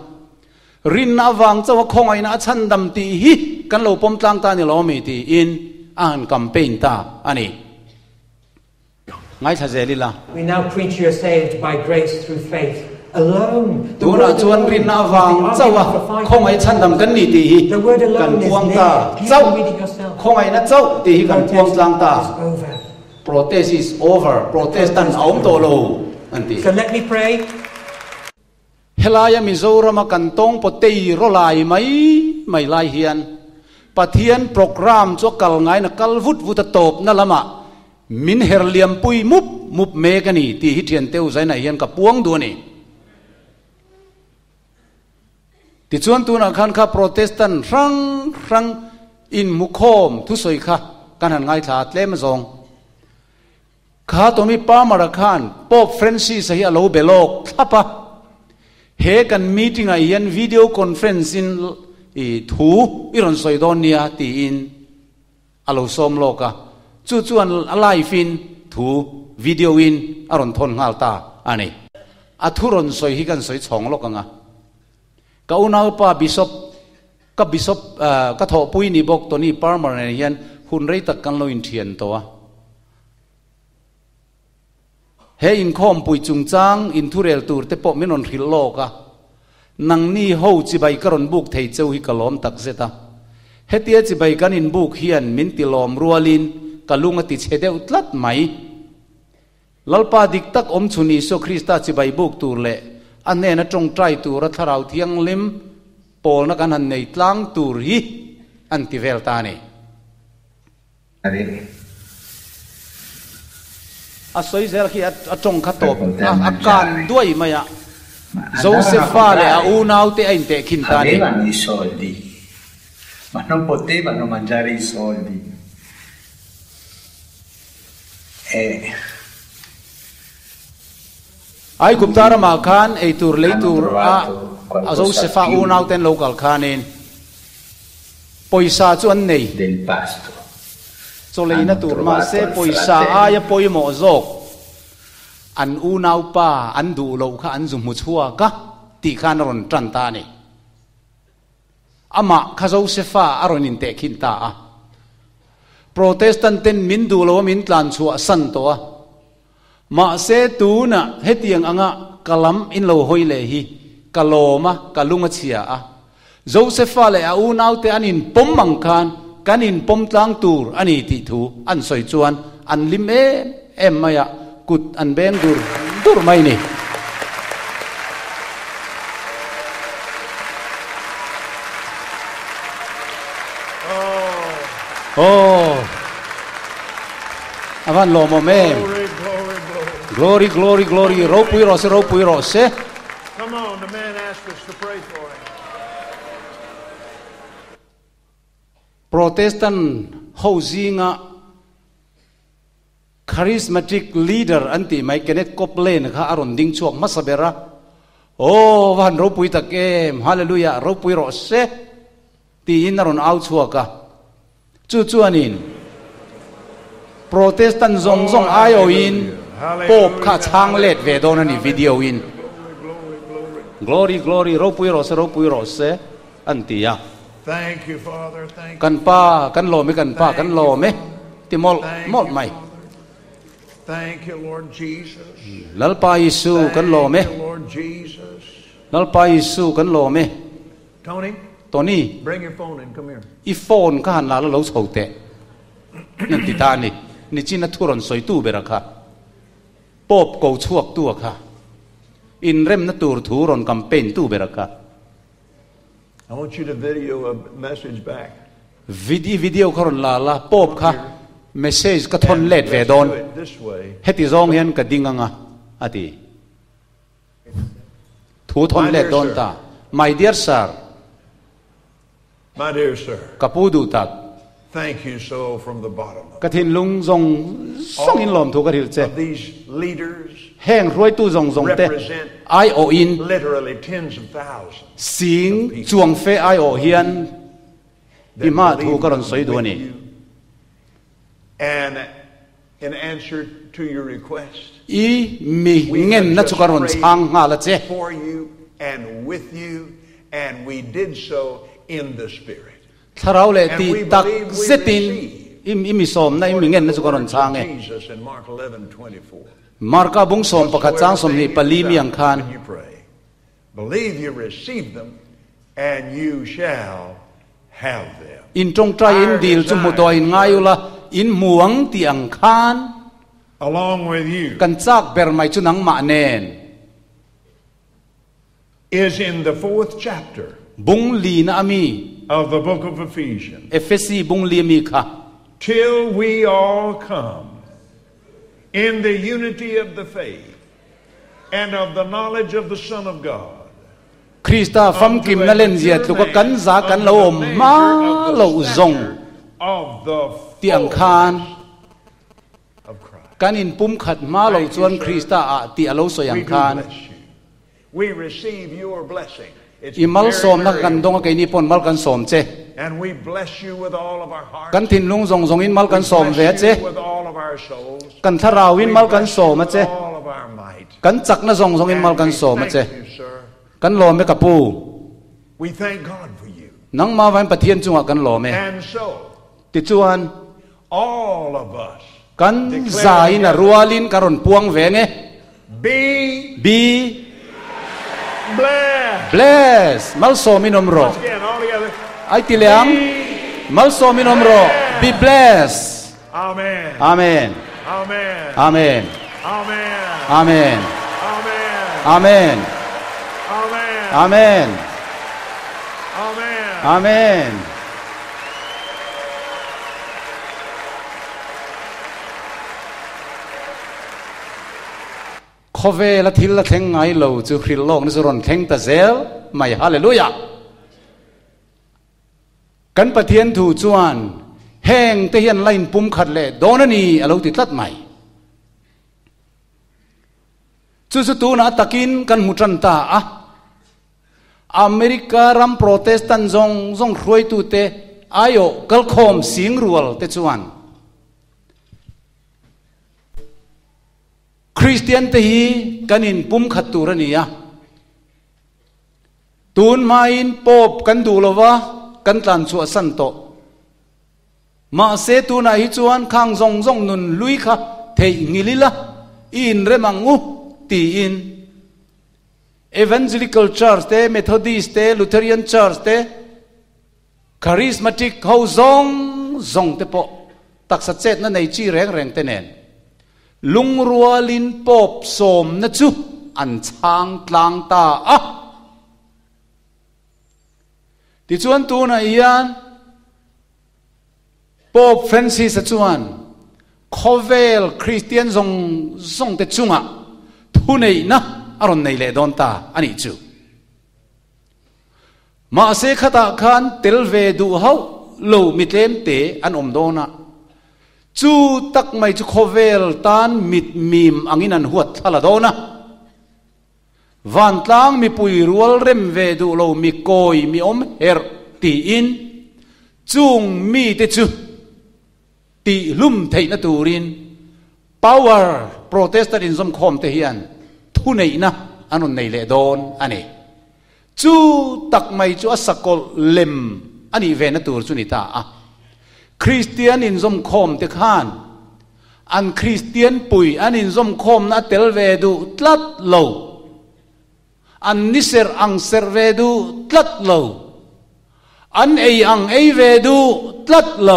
Speaker 1: rin na wang chaw khongai na chan dam ti hi kan lo pom tlang ta ni lo mi ti in an campaign ta ani ngai thazelila
Speaker 3: we now preach you are saved by grace through faith alone.
Speaker 1: Tuna chuan rin na wang chawa khongai chan dam kan ni ti hi kan puang ta chaw khongai na chaw ti hi kan puang tlang ta protest is over protestant aum to lo anti
Speaker 3: so let me pray.
Speaker 1: Helaya Mizoram kantong potei rolai mai lai hian pathian program cho kal ngai na kal vut top na lama min herliam pui mup me kani ti hi thian teu zai na hian ka puang du ni ti chuan tu na khan kha protestant rang in mukhom thu soi kha kan han ngai tha tlem zong kha to mi pa mara khan Pope Francis hi alo belok thapa he kan meeting a yan video conference in thu iron soidonia ti in alo som loka chuan live in thu video in aron thon ngal ta ani athuron soi hi kan soi chong lokanga ka unau pa bishop ka tho pui ni bok to ni permanent yan hun rei tak kan lo in thian to he in khom pui chung chang in thurel tur te po minon ril loka nang ni ho chi bai karon buk thei cheu hi kalom tak zeta hetia chi bai kan in buk hian min tilom rualin kalunga ti chedeu tlat mai lalpa dik tak om chuni so Krista chi bai buk tur le anne na tong trai tur ra tharau thiang lim pol na kan han nei tlang tur hi anti vel ta ni asoi zel ki atong khatop akan duai maya Josepha le a unau te ain te khin ta ni
Speaker 4: avevano i soldi ma non potevano mangiare i soldi
Speaker 1: ai kuptara ma khan ei tur le tur a Josepha unau ten local khanin poisa chuan nei
Speaker 4: del pasto
Speaker 1: so le na tur ma se poisa aya poimo zok an unau pa an du lo kha an zum mu chua ka ti khan ron tran ta ni ama kha Josepha aron in te khin ta a protestant ten min du lo min tlan chua san to a ma se tu na hetiang anga kalam in lo hoi le hi kaloma kalunga chia a Josepha le a unau te anin pom mang khan kanin pom tlang tur ani ti thu an soi chuan an lim em maya kut an ben dur mai ni avan lo mo me glory ro pui ro se
Speaker 5: come on the man asked us to pray for him.
Speaker 1: Protestant housinga charismatic leader anti mai Kenneth Copeland kha aron ding chuak masabera van ro pui tak em hallelujah ro pui ro se ti in aron au chuaka chuanin Protestant zong ayo in pop kha chang let ve don ani video in glory ro pui ro se anti ya
Speaker 5: Thank you, Father. Thank you.
Speaker 1: Kan pa kan lo me ti mol mai
Speaker 5: Thank you, Lord Jesus.
Speaker 1: lalpa Yesu kan lo me
Speaker 5: Thank you, Lord Jesus.
Speaker 1: lalpa Yesu kan lo me Tony
Speaker 5: bring your phone in. Come here.
Speaker 1: I phone ka han la lo chho te nan ti ta ni chin thuron soi tu bera kha pop ko chuak tu kha in rem na tur thu ron campaign tu bera kha
Speaker 5: I want you to video a message back.
Speaker 1: video karon la pop kha message ka thon let ve don
Speaker 5: This way.
Speaker 1: heti zong hian ka dinganga ati thu thon let don ta my dear sir
Speaker 5: My dear sir.
Speaker 1: kapudu tak
Speaker 5: Thank you so from the bottom of
Speaker 1: กฐินลุงทรงส่งอินหลอมถูกกฐินเจ
Speaker 5: these leaders
Speaker 1: แห้งรวยตู้ทรงเตไอโออิน
Speaker 5: literally tens of thousands
Speaker 1: สิงจวงเฟไอโอเฮียนอิมาถูกกระนสวยตัวนี้
Speaker 5: and in answer to your request
Speaker 1: อีมีเงินนักสุกรนช่างงาละเจ
Speaker 5: for you and with you and we did so in the spirit
Speaker 1: ถ้าเราเลยตีตักเซตินอิมิสมนะอิมิเงินนักสุกรนช่างเอมาร์กาบุงสมประกาศจ้างสมนี้ปลีมีอังคาร
Speaker 5: believe you receive them and you shall have them
Speaker 1: อินตรงใจอินดีลจุมุตัวอินง่ายุละอินหมวงตีอังคาร
Speaker 5: along with you
Speaker 1: กันจากเบรไม่จุนังมาเนน
Speaker 5: is in the 4th chapter
Speaker 1: บุงลีนะมี
Speaker 5: of the book of Ephesians
Speaker 1: เอเฟซีบุงลีมีค่ะ
Speaker 5: till we all come in the unity of the faith and of the knowledge of the Son of God
Speaker 1: คริสต์ฟังกิมนั่นเล่นเสียลูกกันซากันเรามาเราจงที่อังคารกันอินปุ่มขัดมาเราจวนคริสต์ที่เราสวยอังคารอิมัลสมนักกันดงกันนี่ปนมัลกันสมเจกันทินลุงทรงอินมัลกันสมเวเจกันทาราวินมัลกันสมเจกันจักน่ะทรงอินมัลกันสมเจกันหล่อไม่กับปูนังมาวันปะเทียนจังหวะกันหล่อไม่ติดจวนกันใจน่ะรัวลินการอนพวงเวงเอ be bless มัลโซมินอมโรไอติเลียงมัลโซมินอมโร be bless
Speaker 5: Amen
Speaker 1: Amen
Speaker 5: Amen
Speaker 1: Amen Amen Amen Amen Amen ขอเวลทิลละเทงไงเราจูคริลโลกนิสรนเทงตะเซลไม่ฮาเลลูยากันปะเทียนถูจวนแห้งเตียนไลน์ปุ่มขัดเล่โดนนี่เราติดตัดใหม่จู่ๆตัวน่ะตะกินกันมุจันตาอเมริการัมโปรเตสแตนต์จงรวยตุเตอายoกัลคอมสิงรัวเตจวนคริสเตียนเตฮีกันอินปุ่มขัดตูรนียะตูนมาอินปอบกันดูลวะกันตันชัวสันโตมาเสตูน่ะฮิจวนข้างจงนุนลุยค่ะเทงิลิละอินเรมังอุตีอินEvangelical Church เต Methodist เต Lutheran Church เต Charismatic เขาจงเตปอตักสัจเจตนั่นในจีแรงเตเนนลุงรัวลินปอบสมนะจุอันช้างกลางตาที่ชวนตัวน่ะยันปอบเฟรนซิสชวนคอเวลคริสเตียนจงเตจุงทุนเองนะอารมณ์ในเลดอนตาอันนี้จูมาเสกตาขันเทลเวดูเขาโลมิเลมเตอันอมโดนะจูตักไม่จูโคเวลตันมิดมีมอังอินันหัวทลาโดนะวันตังมีปุยรัวเร็มเวดูโลมีโกยมีอมเฮร์ตีอินจุงมีเตจูตีลุ่มเทนตูริน power Protestantism คอมเทียนทุนเองนะอันนั้นในเลดอนอันนี้จูตักไม่จูสักกอลเลมอันนี้เวนตูร์จุนิตาคริสเตียนอินซอมคอมเตขานอันคริสเตียนปุยอันอินซอมคอมนะเทลเวดูตลัดโลอันนิเซอร์อังเซอร์เวดูตลัดโลอันเออังเอเวดูตลัดโล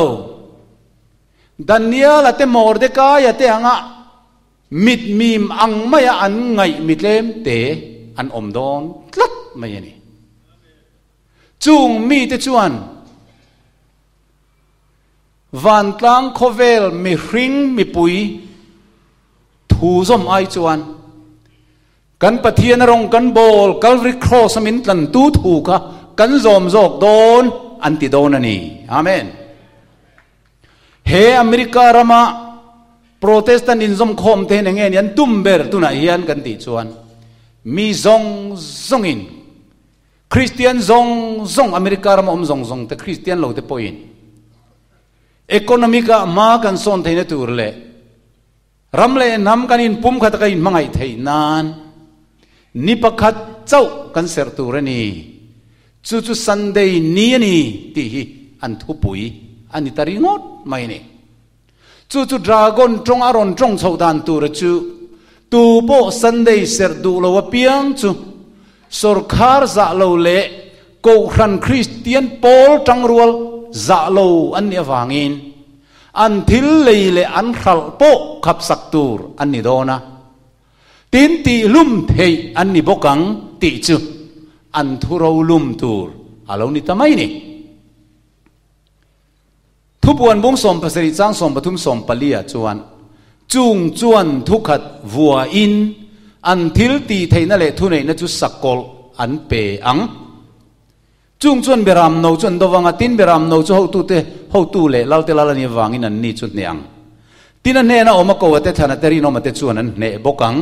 Speaker 1: ดานิเอลเตมอร์เดกายเตอังมิดมีมอังไม่อันไงมิดเลมเตอันอมดอนตลัดไม่ยันนี่จุงมีเตจวนวันตลังโคเวลมีริงมีปุยทูซอมไอจวนกันปะเทียนรงกันโบลกัลริครอสมินตันตูถูกะกันซอมโจกโดนอันติโดนนี่อาเมน he America rama Protestant in zom khom te ne nge nian tumber tu na hian kan ti chuan mi zong zongin Christian zong America rama zong te Christian lo te poin economica ma kan son the ne tur le ramle nam kan in pum khat ka in mangai thei nan ni pakhat chau kan ser tur ani chu Sunday ni ani ti hi an thu pui ani taringot mai ne chu dragon trong aron trong chau dan tur chu tu bo Sunday ser du lo piang chu sorkar za lo le ko khan Christian Paul tang rual za lo an ne wangin an thil leile an khal po khap sak tur an ni dona tin ti lum thei an ni bokang ti chu an thuro lum tur alo ni tamai ni thu buan bung som pasari chang som pathum som palia chuan chung chuan thukhat vua in an thil ti theina le thu nei na chu sakol an pe ang chung chuan beram no chuan dowanga tin beram no chu ho tu le lalte lalani wangin an ni chut ne ang tin an ne na oma ko te thana teri no mate chuan an ne bokang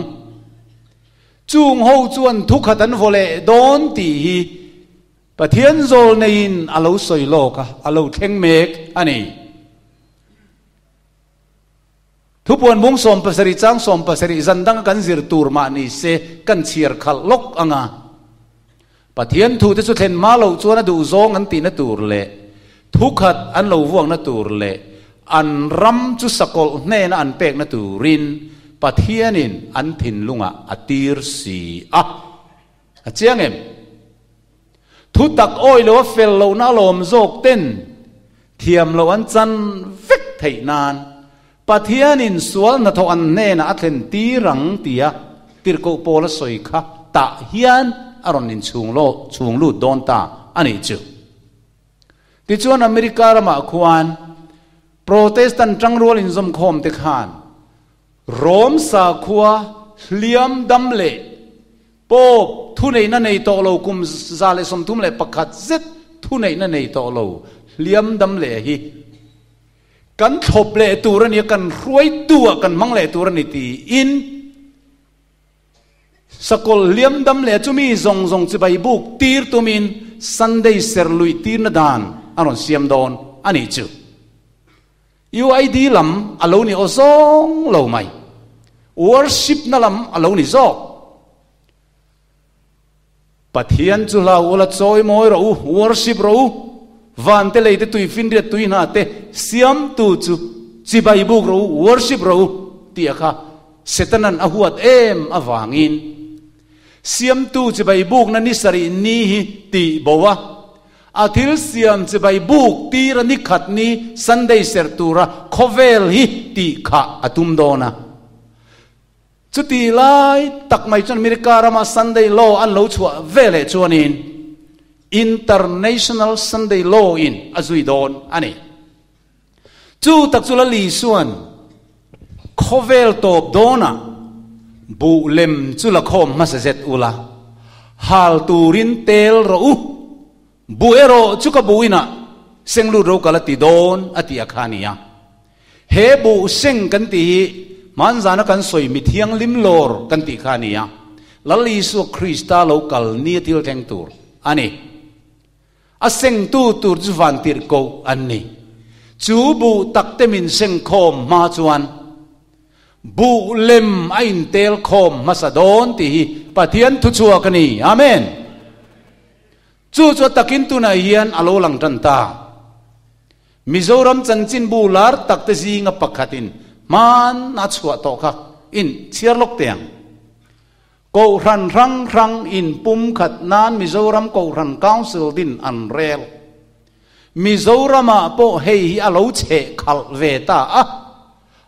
Speaker 1: chung ho chuan thukhat an vole don ti hi pathian zol nein alo soilo ka alo theng mek ani thupuan bung som pasari chang som pasari zandang kan zir tur ma ni se kan chiar khal lok anga pathian thu te chu thlen ma lo chuan du zong an ti na tur le thukhat an lo wuang na tur le an ram chu sakol hne na an pek na turin pathianin an thin lunga atir si a chiang em thu tak oi lo fel lo na lom zok ten thiam lo an chan vek thei nan pathianin sual na tho an ne na athen ti rang tia tir ko pola soi kha ta hian aron in chung lu don ta ani chu ti chuan America rama khuan Protestant tangrual in zom khom te khan rom sa khua hliam dam le pop thu nei na nei to lo kum za le som tum le pakhat zet thu nei na nei to lo hliam dam le hi kan thop le turani kan ruai tua kan mang le turani ti in sakol hliam dam le chumi zong chi bai buk tir tumin Sunday ser lui tir na dan aron siam don ani chu UID lam alo ni ozong lo mai worship na lam alo ni zo pathian chu la ola choi moi ro worship ro van te leite tui fin ria tui na te siam tu chu chi bai buk ro worship ro ti kha setanan ahuat em awangin siam tu chi bai buk na ni sari ni hi ti bowa athil siam chi bai buk ti ra ni khat ni Sunday ser tura khovel hi ti kha atum dona chuti lai tak mai chan America rama Sunday law an lo chua vele chuanin international Sunday law in azui don ani chu tak chula li suan khovel top dona bu lem chula khom masazet ula hal turin tel ro bu ero chuka buina senglu ro kala ti don ati akhania he bu seng kan ti man zana kan soi mi thiang lim lor kan ti khania lali su Krista local ni til theng tur ani aseng tu tur chu van tir ko anni chu bu takte min seng khom ma chuan bu lem ain tel khom masadon ti pathian thu chua kani amen chu takin tu na hian alo lang tan ta Mizoram chanchin bular takte zinga pakhatin man na chua to kha in chiarlok teng ko ran rang in pum khat nan Mizoram ko ran council din an rel Mizorama po hei alo che khal ve ta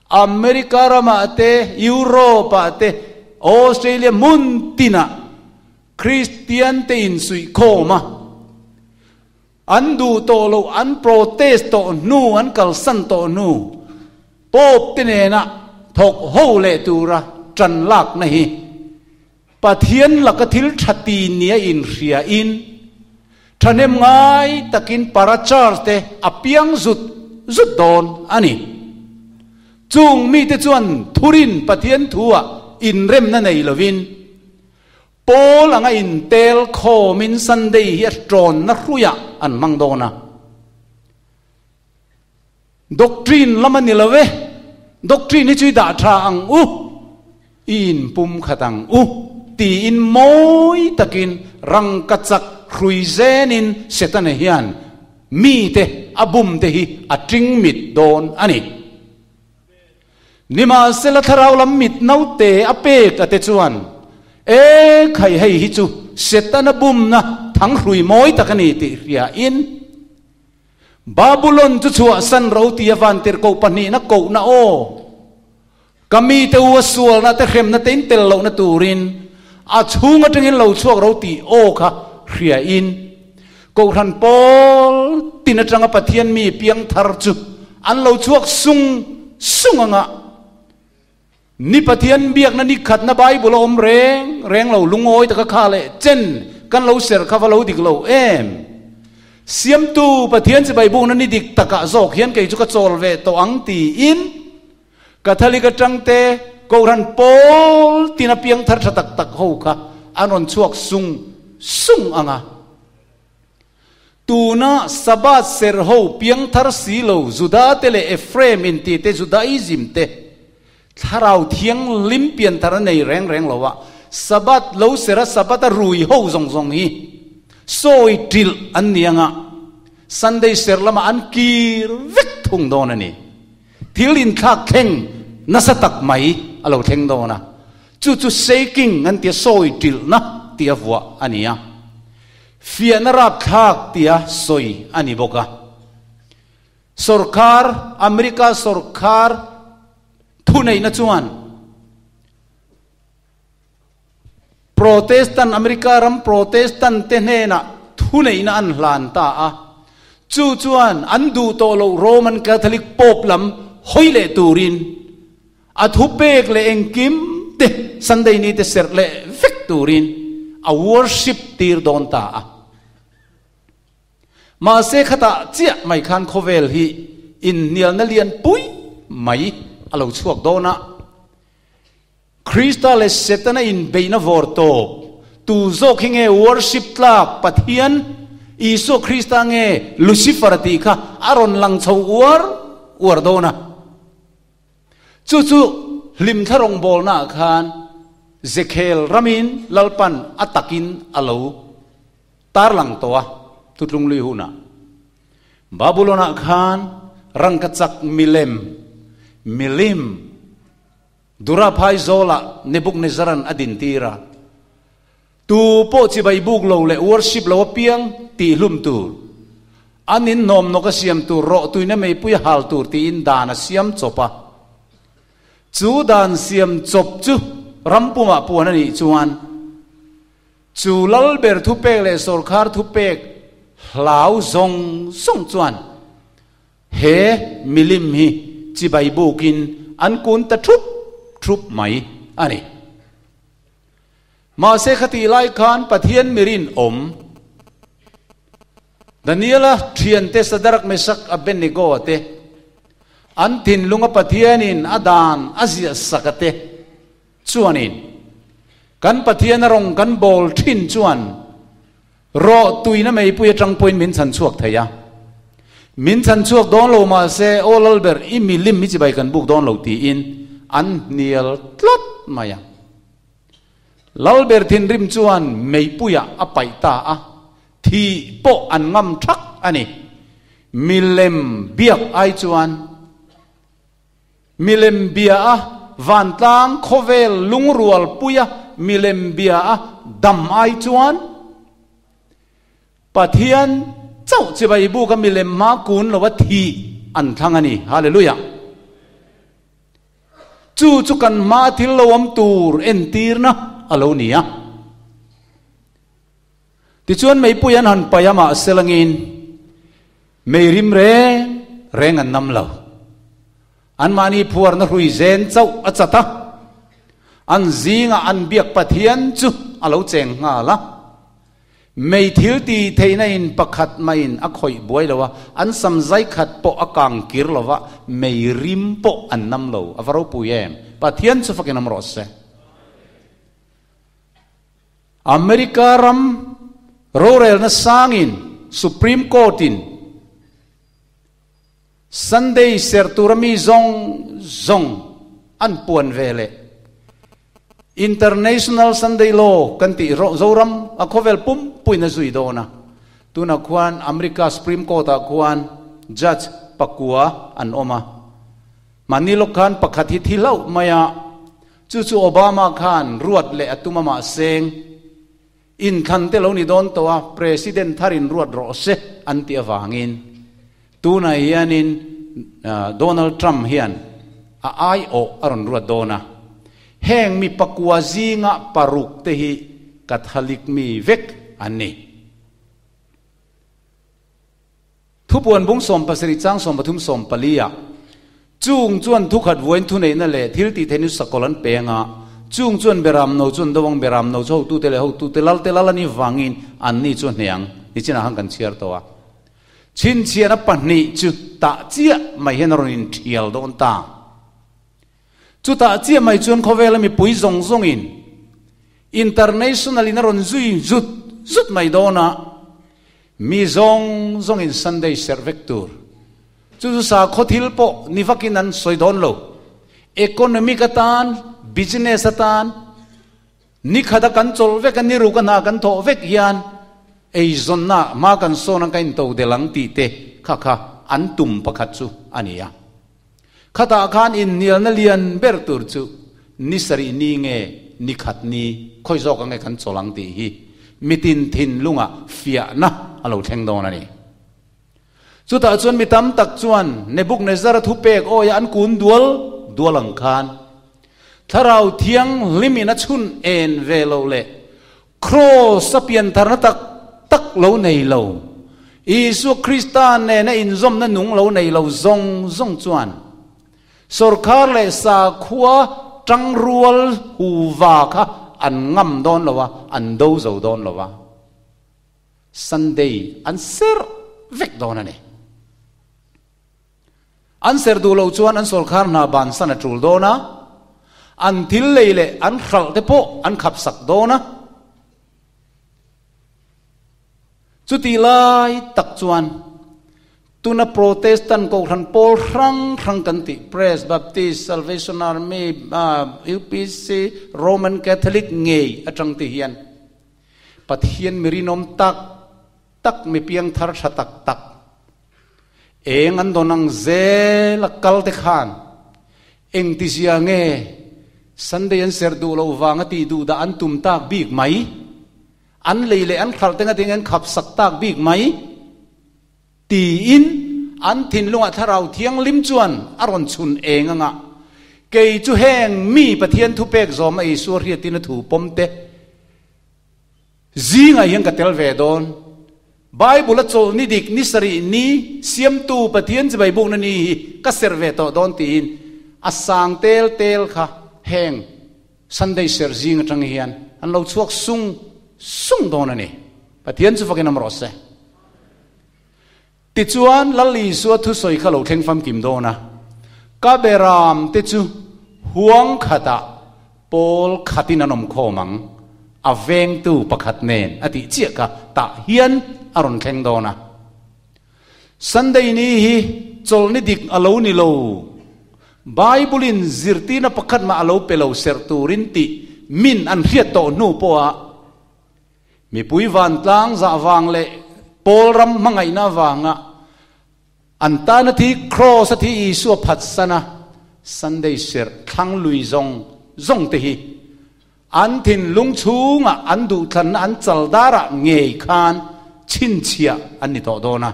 Speaker 1: America rama te Europa te Australia muntina Christian te in sui koma an du to lo an protest to nu an kal san to nu pop tinena thok ho le tura tran lak na hi pathian lakathil thati nia in ria in thanem ngai takin parachar te apiang zut rút đòn ani chung mi te chuan thurin pathian thua in rem na nei lovin Paul anga in tel kho min Sunday hi tron na hruya an mang dona doctrine lamani love doctrine chui da tha ang in pum khatang ti in moi takin rang kachak hrui zenin setane hian mi te abum te hi atring mit don ani nima sela tharau lam mit naute apek ate chuan khai hei hi chu setana bum na thang hrui moi takani ti ria in Babylon chu chua san ro ti avan ter ko pani na ko na o kami te u sual na te khem na ten tel lo na turin a chunga tengin lo chuak ro ti o kha ria in ko ran Paul tinatanga pathian mi piang thar chu an lo chuak sung anga ni pathian biak na ni khat na Bible om reng lo lungoi ta ka khale chen kan lo ser kha va lo dik lo siam tu pathian se Bible na ni dik taka zok hian ke chu ka chol ve to ang ti in Catholic atangte ko ran Paul tina piang thar tak tak ho kha anon chuak sung anga tuna sabat ser ho piang thar silo juda tele Ephraim in ti te Judaism te tharau thiang lim pian tar nei reng lowa sabat lo sera sabat a rui ho zong hi soi til an nianga Sunday ser lama an kir vek thung don ani thilin thak theng nasatak mai alo theng dona chu shaking an tia soi til na tia vua ania fianarap thak tia soi ani boka sarkar America sarkar thunei na chuan Protestant America ram Protestant te hena thunei na an hlan ta a chuan an du to lo Roman Catholic Pope lam hoile turin athu pek le engkim te Sunday ni te ser le vek turin a worship tir don ta a ma se khata chia mai khan khovel hi in nial na lian pui mai alo chuak dona Krista le setana in beina vorto tu zokinge worship tlak pathian Isu Krista nge Lucifer ti kha aron lang chau war dona chu lim tharong bol na khan Zekel ramin lalpan atakin alo tar lang towa tutlung lui huna Babylona khan rangkachak milim Duraphai zola Nebuchadnezzar adin tira tu po chi bai buk lo le worship lo piang ti hlum tur anin nom no ka siam tu ro tuina mei pui hal tur ti in dana siam chopa chu dan siam chop chu rampuma puan ani chuan chu lal ber thu pek le sarkar thu pek hlau zong song chuan he milim hi chi bai bukin an kun ta thup mai ani ma se khati lai khan pathian mirin Daniela thian te Sadarak Mesak Abednego te an tin lunga pathianin adan azia sakate chuanin kan pathian rong kan bol thin chuan ro tuina mei puya tang point min chan chuak thaya min chan chuak don lo ma se olalber imilim mi chi bai kan buk don lo ti in an nial tlot maya lalber thin rim chuan mei puya apai ta a thi po an ngam thak ani milem biak ai chuan milem bia a van tlang khovel lungrual puya milem bia a dam ai chuan pathian chau chi bai bu ka milem ma kun lo wa thi an thangani hallelujah chu kan ma thil lowam tur en tirna alonia ti chuan mei puyan han payama selangin meirim reng an nam lo an mani phuar na hrui zen chau achata an zinga an biak pathian chu alo cheng nga la mei thil ti theina in pakhat main a khoi buai lowa an samzai khat po akang kir lowa mei rim po an nam lo avaro puyem pathian chu fakin amro se America ram rorel na sangin Supreme Court in Sunday serturami zong an puan vele International Sunday Law kanti zoram akovel pum puina zui dona tuna kwan America Supreme Court kwan judge pakua an oma manilo khan pakhathi thilau maya chu Obama khan ruat le atuma ma seng in khan te lo ni don towa president tharin ruat ro se anti awangin tuna hianin Donald Trump hian a ai o aron ruat dona heng mi pakua zinga paruk tehi Catholic mi vek ani thupuan bung som pasri chang som pathum som palia chung chuan thukhat voin thunei na le thil ti thenu sakolan penga chung chuan beram no chun dawang beram no chho tu te le ho tu te lal ani wangin anni chu hneang ni china hang kan chiar towa chin chiana panni chu ta chia mai hen ron in thial don ta chu ta chia mai chuan khovel mi pui zong zong in international in ron zui zut mai dona mi zong zong in Sunday servictur chu sa khothil po nivakin an soidon lo economic atan business atan ni khada kan chol vek ani ru kana kan tho vek hian ei zonna ma kan so nang kain to de lang ti te kha an tum pakhat chu ania khata khan in nial na lian ber tur chu ni sari ni nge ni khat ni khoi zo ka nge kan cholang ti hi mitin thin lunga fia na alo theng don ani chu ta chuan mitam tak chuan Nebukadnezar thu pek o ya an kun dualang khan tharau thiang limina chun en velo le cross sapian tharna tak lo nei lo Isu Kristan ne na in zom na nung lo nei lo zong chuan Sorkar le sa khua trăng rual hu va kha an ngam don lowa an do zo don lowa Sunday an ser vek don ani an ser du lo chuan an sorkar na ban sana tul dona an thil leile an khal te po an khap sak dona chuti lai tak chuan tuna Protestant ko ran pol rang kanti Praise Baptist Salvation Army UPC Roman Catholic ngei atang ti hian pathian mirinom tak mi piang thar tak eng an donang zel kal te khan eng ti sia nge Sunday an ser du lo wanga ti du da an tum tak big mai an leile an khal tenga ting khap sak tak big mai ti in an thin lunga tharau thiang lim chuan aron chun enganga kei chu heng mi pathian thu pek zom ai sur hi tin thu pomte zinga yang ka tel ve don Bible chol ni dik ni sari ni siam tu pathian chi bai buk na ni ka serve to don tin asang tel kha heng Sunday ser zinga tang hian an lo chuak sung don ani pathian chu fakin amro se ti chuan lali su thu soi khalo theng fam kim dona ka beram te chu huang khata pol khatin anom khomang aveng tu pakhat nen ati chia ka ta hian aron theng dona Sunday ni hi chol ni dik alo ni lo Bible in zirtina pakhat ma alo pelo serturin ti min an riat to nu po a mi pui van tlang za wang le pol ram mangai na wanga antana thi cross thi isu phat sana Sunday ser thang lui zong te hi an thin lung chunga an du than an chal dara ngei khan chin chia an ni to dona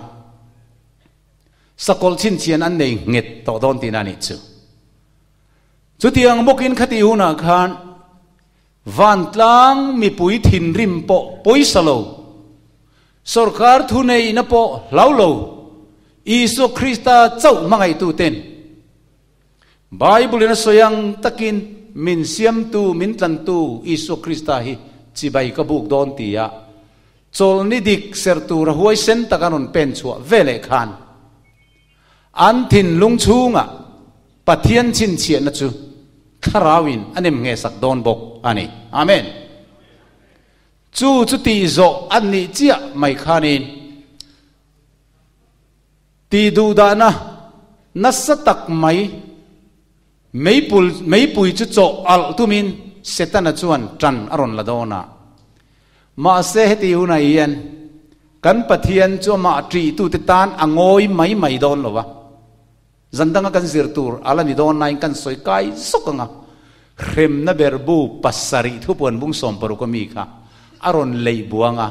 Speaker 1: sakol chin chian an nei nget to don tin ani chu tiang mokin khati huna khan van tlang mi pui thin rim po poisalo sarkar thu nei na po laulo Isu Krista chau mangai tu ten Bible na soyang takin min siam tu min tlan tu Isu Krista hi chibai ka buk don tia จอลนิดิกเซอร์ตูระหัวเซนตะกันนเป็นชัวเวเลคานอันทินลุงชูงะปะเทียนชินเชียนนะจูคาราวินอันนี้มึงเงสักโดนบกอันนี้อาเมนจูจุตีโจอันนี้เจียไม่ขานินตีดูดานะนัสตักไม่ปุยจุโจอัลตุมินเสตันจวนจันอรอนละโดนามาเสหติอุนัยยันกันปะเทียนจัวมาตรีตุติตานอ่างอยไม่โดนหรอวะจันดังกันสิรตูร์อาลานิโดนนายกันสวยกายสุกังะเข็มนับเบอร์บูปัสสาริทุปวนบุงสมปรุกมีค่ะอารอนเลยบัวงะ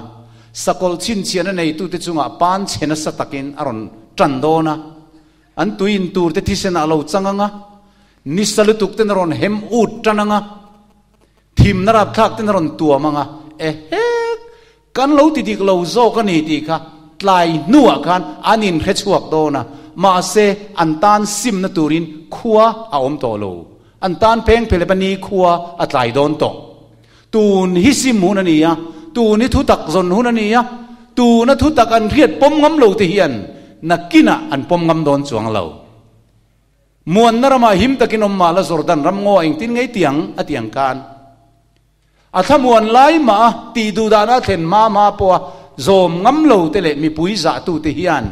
Speaker 1: สกอลชินเชียนในตุติจุงะปานเชนสตักินอารอนจันโดนะอันตุอินตูร์เตทิเซนอาลาวจังงะนิสลุตุกเตนอรอนเฮมอูดจันงะทีมนรับทักเตนอรอนตัวมังะกันเราติดเราโจกันนี่ติค่ะไล่นัวกันอันนี้เขชวกโดนะมาเซอันตานซิมนตูรินขัวอาอมโตโลอันตานเพลงเพลปนีขัวอัตไลโดนโตตูนฮิซิมูนันนี่ยตูนิทุตักจนหุนันนี่ยตูนทุตักอันเรียดปมงำโลติเฮียนนักกินะอันปมงำโดนจวงเรามวนนรมาหิมตะกินอมมาละสรดันรำงอเองตินไงเตียงอเตียงการอาถ้ามวนไล่มาตีดูดานาเทนมาปัวโจมงำโลเตเลมีปุยจ่าตูติเฮียน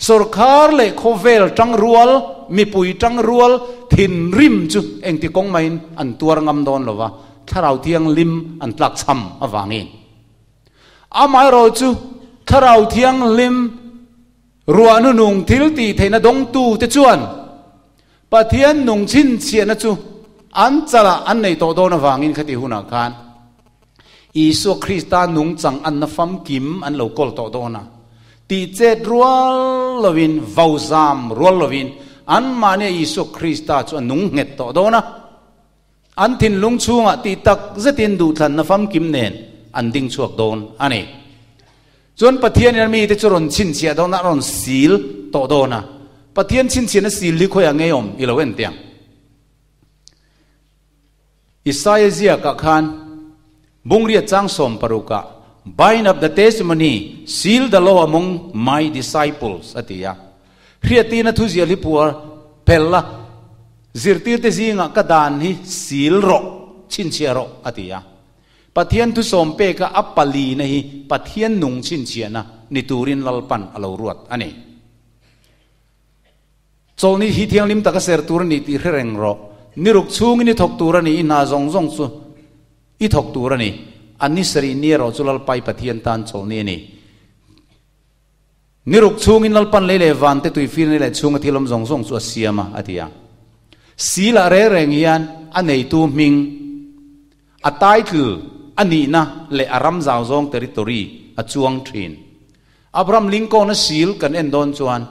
Speaker 1: สุรคาร์เล่โคเวลจังรัวลมีปุยจังรัวลทินริมจุเองที่กงไม่อันตัวงำโดนหรอวะถ้าเราเทียงลิมอันตลักซ้ำอวางินอาไม่รู้จุถ้าเราเทียงลิมรัวนุงทิลตีเทนดงตูเตจวนปะเทียนนุงชินเชียนจุอันจะละอันในโตโดนอวางินคติหุนาคารอิสุคริสตานุงจังอันนฟัมกิมอันโลกอลโตโดนะตีเจดรัวลวินวาวซามรัวลวินอันมาเนี่ยอิสุคริสตาจวนนุงเงตโตโดนะอันทินลุงชูงะตีตักเจตินดูทันนฟัมกิมเนนอันดิ้งชวกโดนอันนี้จวนปะเทียนนั้นมีแต่จรนชินเชียโดนรอนซีลโตโดนะปะเทียนชินเชียนซีลลิโคยังไงอมอิเลเวนเตียงอิสายเซียกะขันบุงเรียจังสมปรุกะ bind up the testimony seal the law among my disciples อติยาเรียตีนัทุเจียลิปัวเพลละซิรตีเตซิงะกะดานฮิซีลโรชินเชียโรอติยาปะเทียนทุสมเปกะอัปปลีนะฮิปะเทียนนุงชินเชียนะนิตูรินลลปันอลาวรวดอันนี้โซนี่ฮิเทียงลิมตะกะเซรตูรนิติเร่งโรนิรุกชูงนิทกตูรนี่อินาซงซงสุอิทกตูรนี่อันนี้สรีนี่เราจุลลไปปะเทียนตันโซนี่นี่นิรุกชูงินลลปันเลเลวันเตตุยฟินเลเลชูงที่ลมซงซงสุเสียมาอติยาสีละเร่งยันอันไหนตูมิงอัตไตคืออันนี้นะเลอารัมซาวซงเทริตอรีอจวงทรินอับรามลิงโกนสีลกันเอ็นดอนจวน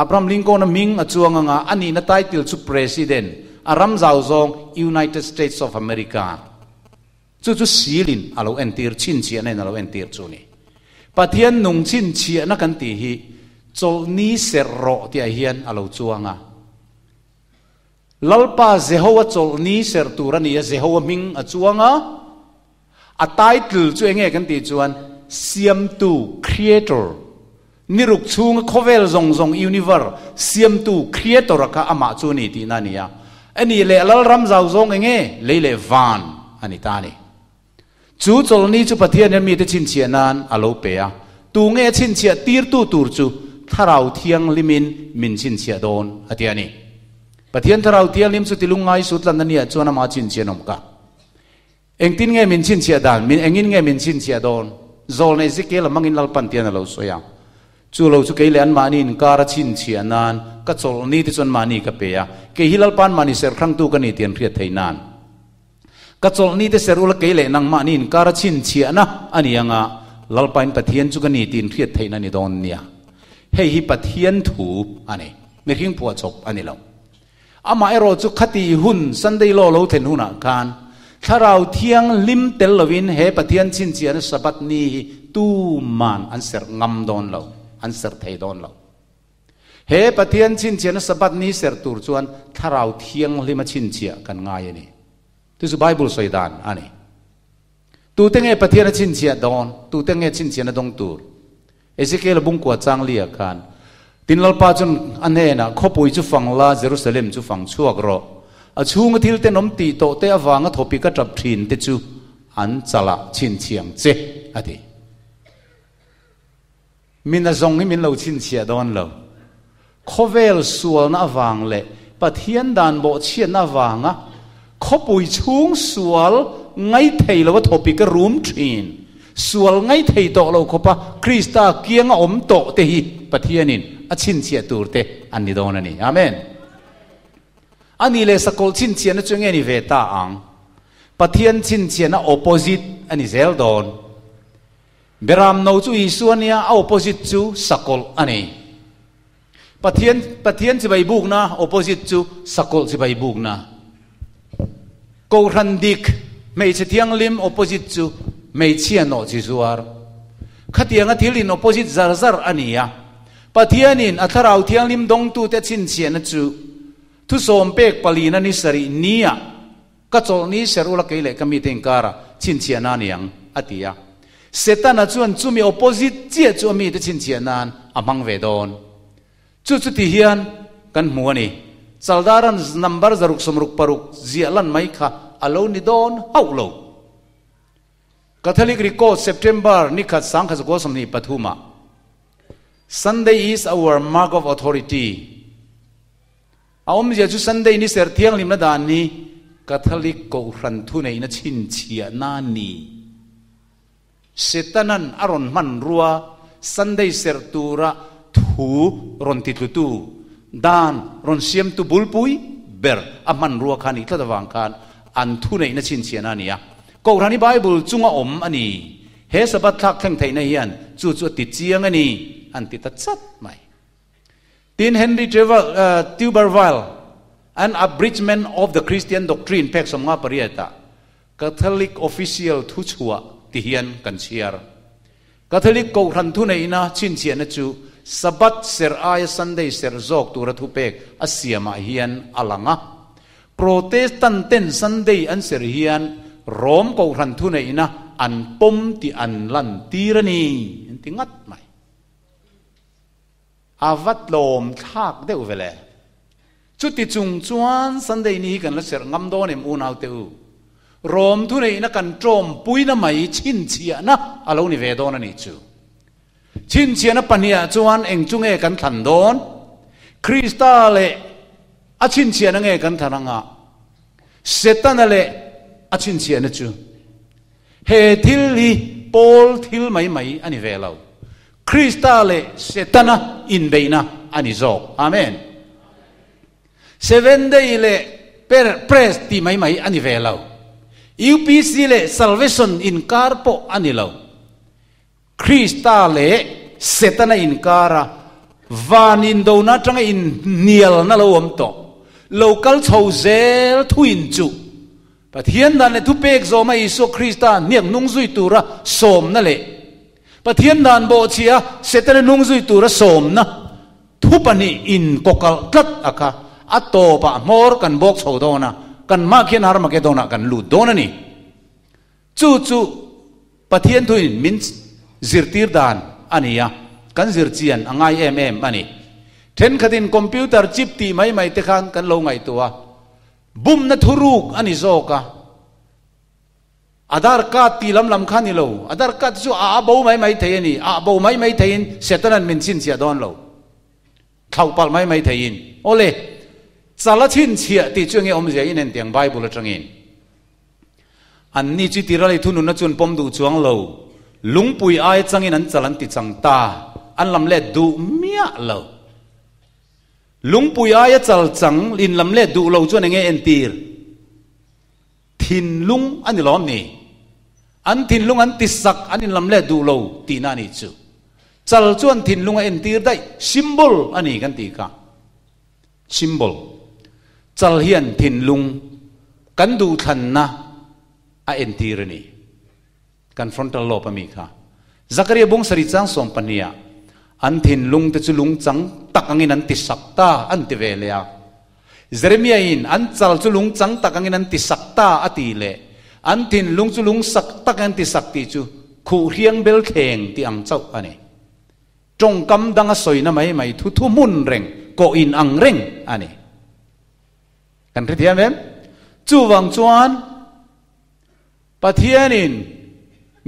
Speaker 1: อับรามลิงโกนมิงอจวงงาอันนี้นะไตติลสุ president อารัมซาวซง United States of America จู่สีลินอาลูเอ็นตีร์ชินเชียนอาลูเอ็นตีร์จูนี่ปะเทียนนุงชินเชียนักันตีฮีโจนี้เสรโรที่อาเฮียนอาลูจวงาลลปาเจโฮวาโจนี้เสรตูรันนี่เจโฮวามิงอจวงาอัตไตติลจูเองกันตีจวนเซียมตู creator นิรุกชูงโคเวลซงยูนิเวอร์เซียมตู creator รักอามาจูนี่ตีนั่นนี่ยอันนี้เลลรัมซาวซงเองเลวานอันนี้ตานี่จู่โจนี้จู่ปะเทียนนั้นมีแต่ชินเชียนันอาโลเปียตูเงชินเชียตีร์ตูตูร์จู่ถ้าเราเทียงลิมินชินเชียโดนอันนี้ปะเทียนถ้าเราเทียงลิมสุติลุงไงสุดลันนั่นเนี่ยจวนมาชินเชียนอมกะเองตินเงมินชินเชียดานมินเองอินเงมินชินเชียโดนโจในสิเกลมังอินลลปันเทียนเราสวยจู่เราจู่เกลียนมานินการชินเชียนันก็โจนี้ที่จวนมานี่กับเปียเกฮิลลปันมานิเสร์ครั้งตู้กันนี่เทียนเรียดไทยนานก็โจนี้ที่เสรุลเกลียนังมานินการชินเชียนะอันนี้ยังลลปันปะเทียนจู่กันนี่เทียนเรียดไทยนันนี่โดนเนี่ยเฮ้ยปะเทียนถูอันนี้ไม่ทิ้งผัวจบอันนี้เราอามาไอโรจู่ขัดตีหุ่นสันได้โลโลเทนหุ่นอาการถ้าเราเทียงลิมเตลวินเฮปะเทียนชินเชียนสบัดนี้ตูมันอันเสร์งำโดนเราอันเสร์ไทยโดนเราเฮปะเทียนชินเชียนสบัดนี้เสร์ตูร์จวนถ้าเราเทียงลิมชินเชียกันง่ายนี่ที่สุดไบเบิลสวยดานอันนี้ tu te nge pathian a chin chia don tu te nge chin chia na dong tur Ezekiel bung kwa chang lia khan tin lalpa chun ane na khopui chu fangla Jerusalem chu fang chuak ro a chung thil te nom ti to te awanga thopi ka trap thin te chu an chala chin chiang che ati min a zong min lo chin chia don lo khovel sual na awang le pathian dan bo chian na awanga khopui chung sual ngai thei lo thopi ka room thin sual ngai thei to lo khopa Krista kiang om to te hi pathianin a chin chia tur te an ni don ani amen ani le sakol chin chia na chung ani ve ta ang pathian chin chia na opposite ani zel don beram no chu isuania opposite chu sakol ani pathian chi bai buk na opposite chu sakol chi bai buk na ko randik mei che thiang lim opposite chu mei chia no chi zuar khatianga thilin opposite zar zar ania pathianin atharau thiang lim dong tu te chin chia na chu thu som pek palina ni sari nia ka chol ni serula keile kami tengkara chin chia na niang atia setana chuan chumi opposite chia chu mi te chin chia nan amang ve don chu ti hian kan muani saldaran number zaruk somruk paruk zialan mai kha alo ni don haulo Catholic record September nikhat sangkhas gosam ni pathuma Sunday is our mark of authority aum je chu Sunday ni ser thiang lim na dan ni Catholic ko ran thu nei na chin chia na ni setanan aron man ruwa Sunday ser tura thu ron ti tu dan ron siam tu bulpui ber aman ruwa khani tladawang khan an thu nei na chin chia na ni ya ko rani Bible chunga om ani he sabat thak thang thei na hian chu ti chiang ani an ti ta chat mai tin Henry Tuberville an abridgment of the Christian doctrine pek som nga pariata Catholic official thu chua ti hian kan chiar Catholic ko ran thu nei na chin chia na chu sabat ser ay Sunday ser zok tura thu pek asiama hian alanga Protestant ten Sunday an ser hian Rom ko ran thu nei na an pom ti an lan tirani ti ngat mai avat lom thak deu vele chuti chung chuan Sunday ni kan la ser ngam don em unau teu Rom thu nei na kan trom puina mai chin chia na alo ni ve don ani chu chin chia na pania chuan eng chunge kan than don Krista le a chin chia na nge kan thananga setan le a chin chia na chu he thil hi Paul thil mai ani ve lo Krista le setana in beina ani zok amen 7 day le per press ti mai ani ve lo UPC le salvation in karpo ani lo Krista le setana in kara van in do na tang in nial na lo om to local chouzel thuin chu pathian dan le thu pek zo mai so Krista niang nung zui tura som na le pathian dan bo chia setana nung zui tura som na thu pani in kokal tlat aka ato pa mor kan bok chodona kan ma khian har ma ke dona kan lu dona ni chu pathian thuin min zirtir dan ania kan zirchian angai ani then khatin computer chip ti mai te khan kan lo ngai tua bum na thuruk ani zoka Aadhar card ti lam khani lo Aadhar card chu a bo mai thei ani a bo mai thein setanan min chin chia don lo thawpal mai thein ole chala chin chia ti chunge om je in en tiang Bible atangin an ni chi tirali thunu na chun pom du chuang lo lungpui ai changin an chalan ti changta an lam le du mia lo lungpui ai chal chang in lam le du lo chuan nge en tir thin lung ani lom ni an thin lung an ti sak an in lam le du lo ti na ni chu chal chuan thin lung en tir dai symbol ani kan ti ka symbol chal hian thin lung kan du than na a en tir ni kan frontal lobe mi kha Zakaria bung sari chang som pania an thin lung te chu lung chang tak angin an ti sakta an ti velea Jeremiah in an chal chu lung chang tak angin an ti sakta ati le อันทินลุงจุลุงสักตักอันติสักติจูขู่เรียงเบลเข่งที่อังเจ้าอันนี้จงกำดังสวยนะไม่ทุมุนเร่งก็อินอังเร่งอันนี้กันที่เทียนเว้นจูวังจวนปะเทียนิน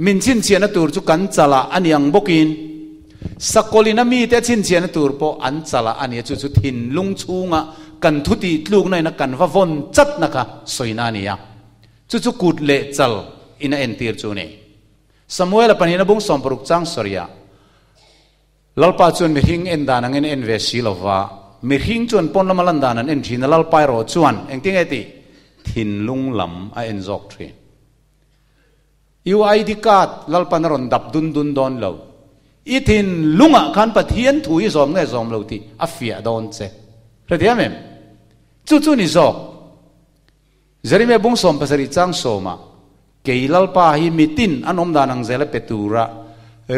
Speaker 1: มินชินเชียนตูร์จุกันจละอันยังบกินสักกลินามีแต่ชินเชียนตูร์ปออันจละอันนี้จุทินลุงชูงะกันทุติลูกน้อยนักกันว่าวนจัดนะคะสวยนานี่ยจุกุดเละจัลอินาเอ็นตีร์จูเน่สมัยละปนินาบุงสมปรุกจังสริยาลลปาจวนมิหิงเอ็นดานังเอ็นเวสิลวะมิหิงจวนปนละมาลันดานันเอ็นจีนลลปายโรจวนเอ็งติงเอติทินลุงลำเอ็นจอกทรียูไอดีกัดลลปานรอนดับดุนดอนเลวอีทินลุงอ่ะขันปะเทียนถุยสอมเงยสอมเลวที่อัฟเฟียดอนเซเรื่องที่มั้ยจู่นี่จอกจริงๆบุ้งสมภาษาจังสมาเกี่ยลปาหิมิตินอันอมดานังเซลเปตูระ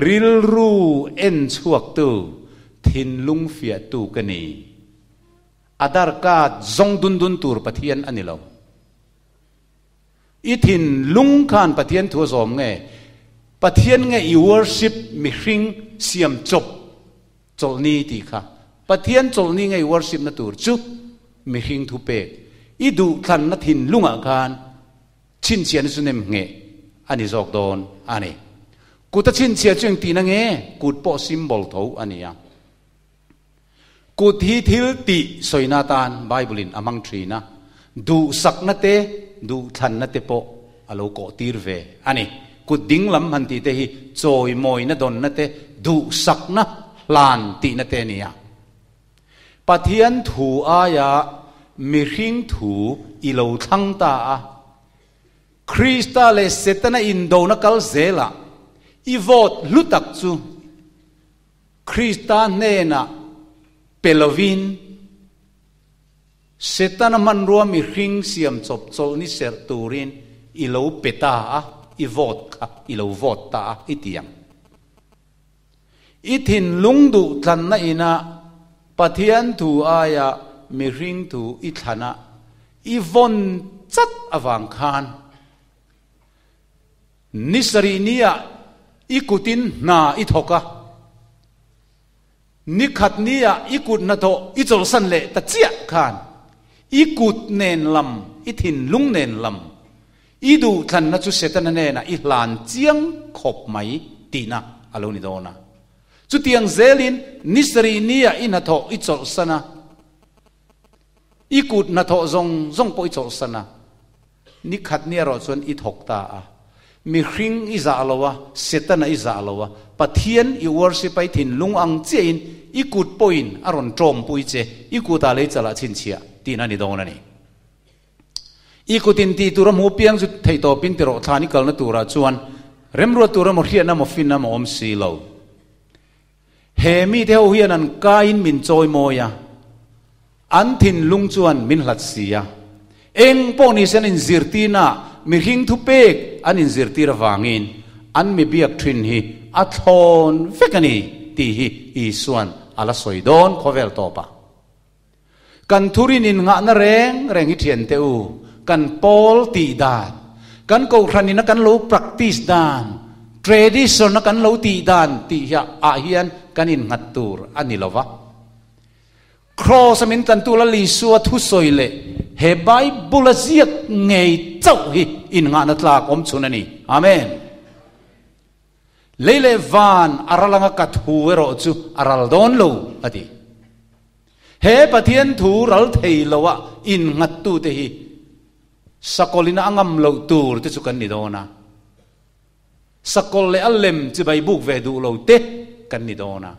Speaker 1: ริลรูเอ็นชวกตูทินลุงเฟียตูกันนี่อาดาร์กาดจงดุนตูร์ปะเทียนอันนี้เราอีทินลุงขันปะเทียนทัวสมเงยปะเทียนเงยอีวอร์ชิปมิริงเสียมจบจลนี้ตีค่ะปะเทียนจลนี้เงยวอร์ชิปนัตูร์จุมิริงทุเปกอีดูทันนัทินลุงอาการชินเชียนสุนเนมเงอันนี้จอกโดนอันนี้กูตัดชินเชียจึงตีนังเงกูปอซิมบอลทูอันนี้กูที่ทิลติสอยนาตานไบเบิลินอามังทรีนะดูสักนัดเตดูทันนัดเตปออโลโกตีร์เวอันนี้กูดิ้งลำหันตีเตหิจอยมอยนัดดอนนัดเตดูสักนะลานตีนัดเตนี่ปะเทียนถูอายะมิริงถูอิโลทั้งตาคริสต์เลสเตนะอินโดนักลเซล่าอีวอดลุตักจูคริสต์เนน่ะเปลวินเซตนะมันรวมมิริงเสียมจบโซนิเซร์ตูรินอิโลเปตาอีวอดค่ะอิโลวอดตาอิติยังอีทินลุงดูทันนะอินะปะเทียนถูอายะมิริงถูอิฐานะอีวอนจัดอวังคานนิสรีเนียอีกุตินนาอิทอกะนิขัดเนียอีกุดนาโตอิจลสันเลตะเจียคานอีกุดเนนลำอีทินลุงเนนลำอีดูทันนัจุเสตนเนนะอีหลานเจียงขบไหมตีนะอโลนิโดนะจุดเตียงเซลินนิสรีเนียอินาโตอิจลสันนะอีกุดนาโตซงปอิจลสันนะนิขัดเนียรอส่วนอิทอกตามิริงอิจาลวะเซตันอิจาลวะปะเทียนอีวอร์สิไปถิ่นลุงอังเจนอีกุดปอยน์อารอนโจมปุยเจอีกุดอะไรจะละชินเชียตีนันนี่ดงนั่นนี่อีกุดินตีตัวมูเปียงจุดไทยโตปินติโรธานิกัลนตัวราชวนเริ่มรัวตัวรมเรียนน้ำมฟินน้ำอมซีโลเฮมีเทวเฮียนันกาอินมินโจยโมยาอันถิ่นลุงจวนมินหลัดเสียเองพวกนี้เส้นอินซิร์ตีน่ามิหิงทุเปกอันอินซิร์ตีระวางินอันมีเบียกทรินฮีอัทอนเฟกันีตีฮีอีส่วนอาลาสอยดอนโคเวลโตปะกันทุรินินงะนแรงฮิเทียนเตอูกันปอลตีดานกันกูครันินกันรู้ practice ดาน tradition กันรู้ตีดานตีฮะอาเฮียนกันอินหัดตูร์อันนี้ละวะครอสมินกันตุลลีสัวทุสอยเลเฮบายบุลเซียกเงยเจ้าฮิอินงานตลากอมชุนนี่อาเมนเลวานอารัลังกัดหูเวรอจูอารัลดอนโลอดีเฮปะเทียนถูรัลเทยโลวะอินงัดตูเตฮิสกอลินาอังมโลตูร์ที่สุกันนิโดนะสกอลเลอัลเลมจะไปบุกเวดูโลเตกันนิโดนะ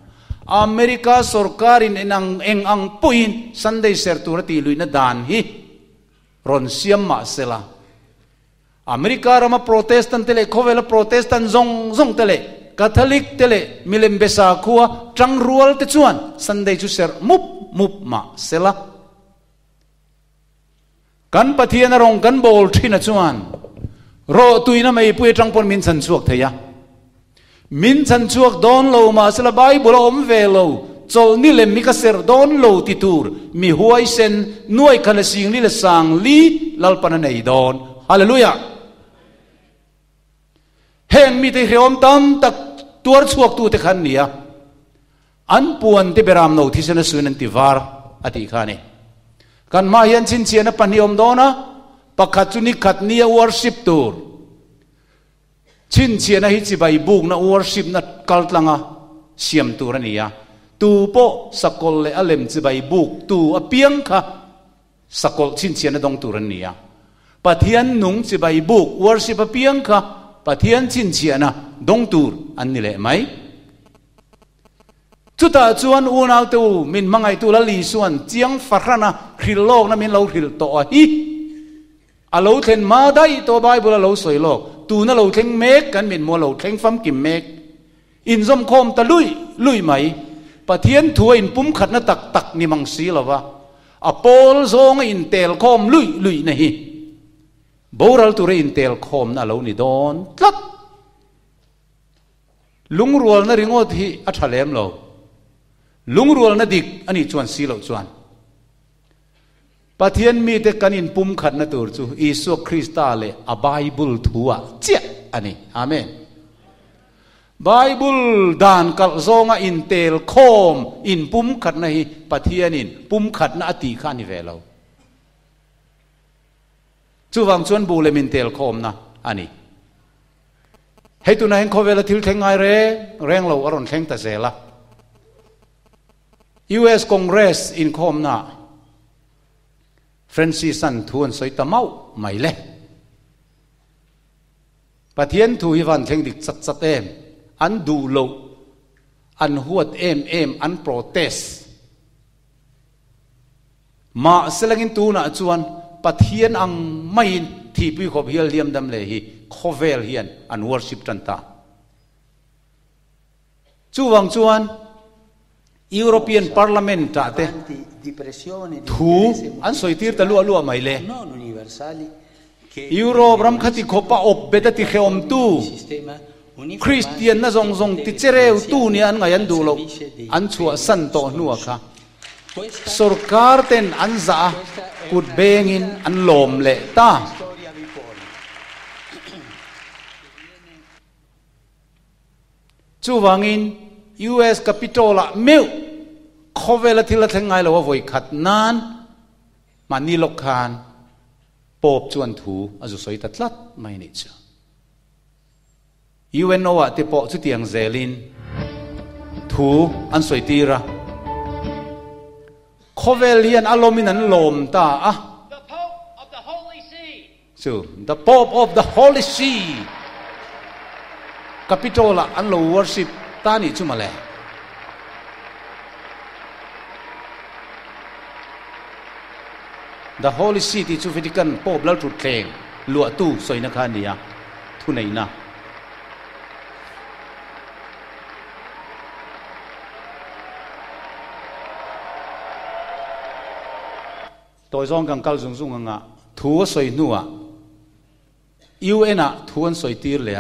Speaker 1: อเมริกาสุรการินเองอังปุยนสันเดย์เซอร์ตูรตีลุยนาดานฮิรอนเซียมมาเซลาอเมริการามาโปรเตสตันเตเลโคเวลโปรเตสตันซงเตเลคาทอลิกเตเลมิเลมเบซาคัวจังรัวลเตจวนสันเดย์จูเซอร์มุบมาเซลากันปะเทียนรงกันโบลที่นัจวนรอตุยน่ะไม่ปุยจังปนมินสันชวกเทียมินสันชวกดอนโลมาเสลบายบุลอมเวโลจอลนี่เลมิกาเซร์ดอนโลติตูร์มีหัวไอเซนน่วยคันสิงนี่เลสังลีลลปนันไอดอนฮาเลลูยา เฮงมีแต่เรียมตั้มตักตัวชวกตัวแต่ขันเนี่ยอันปวนที่เบรามโนที่เสนสุนันติวาร์อธิขานี่กันมาเห็นชินเชียนปัญญมโดนะปะขัดจุนิขัดเนียวอร์ชิปตัวชินเชียนฮิจิบายบุกนะวอร์ชิปนัดกัลตังะเสียมตัวนี่ยตูโปสกอลเลอเลมจิบายบุกตูอเปียงค่ะสกอลชินเชียนดงตัวนี่ยปะเทียนนุ่งจิบายบุกวอร์ชิปอเปียงค่ะปะเทียนชินเชียนะดงตัวอันนี้แหละไหมจุดจวนอุณาตูมินมังไอตูละลีส่วนเจียงฝรั่งนะคริลโลกนะมินเราคริลโตฮีอาเราเทนมาได้ตัวใบบุเราสวยโลกตูน่ะเราเทงเมกกันมินมัวเราเทงฟัมกิมเมกอินซอมคอมตะลุยไหมปะเทียนถวยอินปุ่มขัดนะตักนี่มังสีหรอวะอโปลโซงอินเตลคอมลุยนะฮีโบราณตัวเรอินเตลคอมน่ะเรานี่โดนตัดลุงรัวน่ะริงโอที่อัฐเลมเราลุงรัวน่ะดิกอันนี้ชวนสีเราชวนปะเทียนมีแต่กันอินปุ่มขัดนะตัวจูอิสุคริสต์เลยอะไบเบิลทัวเจ้าอันนี้อาเมนไบเบิลดานกัลซงอินเตลคอมอินปุ่มขัดนะฮีปะเทียนินปุ่มขัดนะอติขานิเวลาจูวังชวนบูเลมินเตลคอมนะอันนี้ให้ตัวนั้นเขาเวลาทิลเทงไงเร่งเราอารมณ์เทงตะเซละ U.S. Congress อินคอมนะเฟรนซิสันทวนสวยตะเมาไม่เล่ปะเทียนทุยวันเทงดิกสักเอ็มอันดูโลอันหัวเอ็มอันโปรเตสมาเสลังอินตูน่ะจวนปะเทียนอังไม่ที่พี่ขบเฮียเลียมดำเลยฮีขบเวลเฮียนอันวอร์ชิปจันตาจูวังจวนEuropean Parliament จ่าเตถูอันสวยตีร์ตะลัวไม่เล่ยุโรปรำคติขบปะอบเบตติเขอมตู้คริสเตียนน่ะทรงติเจเรวตู้เนี่ยอันไงอันดูโลอันชัวสันโตนัวค่ะสุรการเต็นอันซากุดเบงินอันลมเละตาจูวังอินU.S. Capitol ละเมื่อเขาเวลาที่ละทั้งไงเราว่าวยขัดนานมันนี่ลกคานปอบจวนถูอาจุสวยตัดลัดไม่นิจ UNO อ่ะที่ปอบจุดยังเซลินถูอันสวยตีระเขาเวลียนอารมณ์นั้นลมตาอ่ะ
Speaker 6: The Pope of the Holy See
Speaker 1: so the Pope of the Holy See Capitol ละอันเรา worshipตานี่จุมาเลยThe Holy City จุฟิติกันปอบแล้วจุดเพลงลัวตู้สวยนักขันนี่ทุนไหนนะตัวซองกังกัลซุงงะทัวสวยนัวUN ทัวสวยตีร์เลย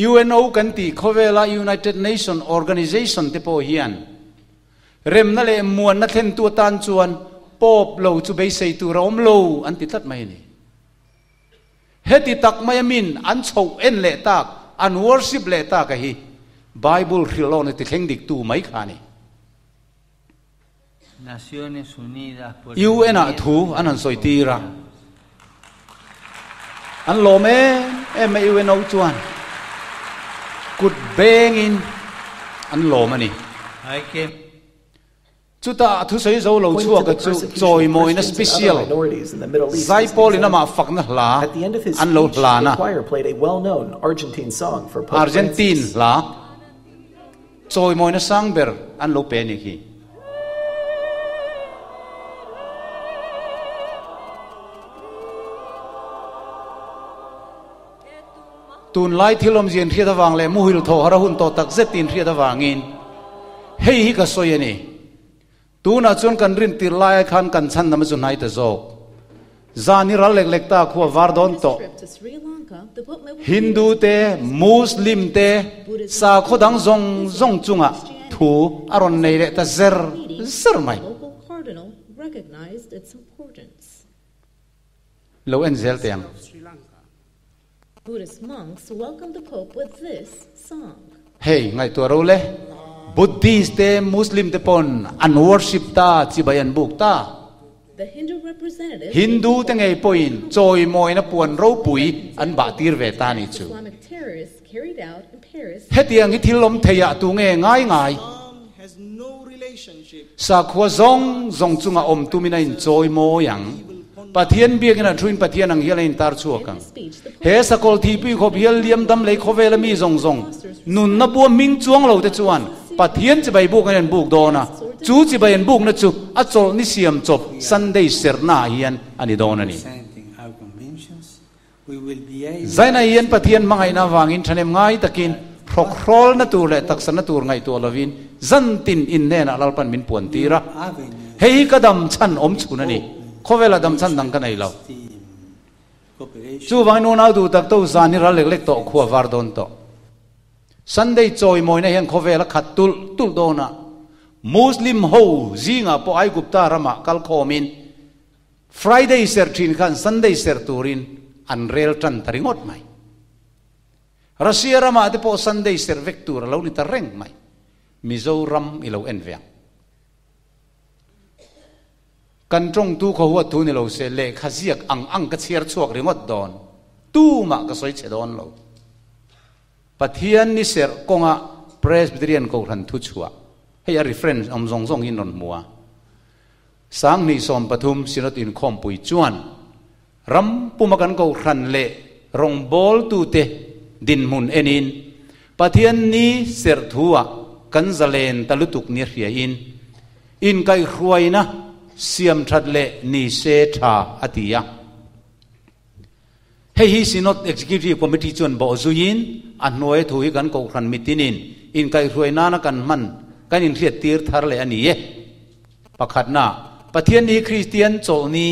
Speaker 1: UNO กันตีเขาเวลา United Nations Organization ที่พอเฮียนเริ่มนั่นเลยมวนนั่นเห็นตัวตันชวนปอบเราจะไปใส่ตัวเราเราอันติดตัดไม่นี่เฮติตักไม่มินอันโชว์เอ็นเละตักอันวอร์ชิปเละตักก็ฮีไบเบิลคิลโลนี่ติดเข่งดิกตัวไม่ขานี่ UN ถูอันนั้นสวยตีระอันโลเมไม่ UNO ชวนกุดเบงอินอันโลมันนี่จุดทุสอยเราเราชั่วกับจุดจอยมวยนั่น special ไซโปลินามาฟักนั่นละอันโลลานะอาร์เจนตินละจอยมวยนั่นสังเบอร์อันโลเป็นอีกทีตูนไล่ที่ลมเย็นที่ตะวังเลยมุหิลโทหระหุนโตตักเซตินที่ตะวังอินเฮ้ยก็สวยนี่ตูน่าจนกันรินติไล่ขันกันชันน้ำจุนให้ตะโจจานิรัลเล็กๆตาขัววาร์ดอนโตฮินดูเตมุสลิมเตสาขดังจงจุงอ่ะถูอารอนในเรตะเซอร์ไหมเราเอ็นเซลเตียง
Speaker 2: Buddhist monks welcomed the Pope with this song.
Speaker 1: Hey, ngai to ro le Buddhist te Muslim te pon an worship ta chibayan buk ta
Speaker 2: The Hindu representative
Speaker 1: Hindu te ngai poin choi moi na puan ro pui an ba tir ve ta ni chu
Speaker 2: Islamic terrorists carried out in Paris.
Speaker 1: hetiang hi thilom theya tu nge ngai ngai
Speaker 7: has no relationship
Speaker 1: sa khwa zong chunga om tumina in choi mo yang pathian biakina thuin pathian ang hialain tar chuakang he sakol thi pi kho bial liam dam lei khovela mi zong nun na bu ming chuang lo te chuan pathian che bai buk an buk do na chu che bai an buk na chu a chol ni siam chop Sunday serna hian ani don ani zaina hian pathian mangai na wangin thanem ngai takin prokrol na tur le taksan na tur ngai to lovin zantin in ne na lalpan min puan tira hei kadam chan om chunani khovela dam chan dang kanai lo chu wang no na du tak to zani ra lek lek to khwa war don to Sunday choi moi na hian khovela khat tul do na Muslim ho zinga po ai gupta rama kal khomin Friday ser thin khan Sunday ser turin an rel tan taringot mai Russia rama te po Sunday ser vector lo ni tareng mai Mizoram ilo enviang kan trong tu kho huat thu ni lo se le khaziak ang ka chiar chuak ringot don tu ma ka soi che don lo pathian ni ser konga Presbyterian ko ran thu chua hey a reference om zong in non mua sang ni som pathum sinot in khom pui chuan ram pumakan ko ran le rong bol tu te din mun enin pathian ni ser thua kan zalen talutuk ni ria in kai hruaina siam that le ni se tha atia hei hi sinot executive committee chon bo zuin an noi thui kan ko ran mitinin in kai hruaina na kan man kan in riat tir thar le ani e pakhat na pathian ni Christian chol ni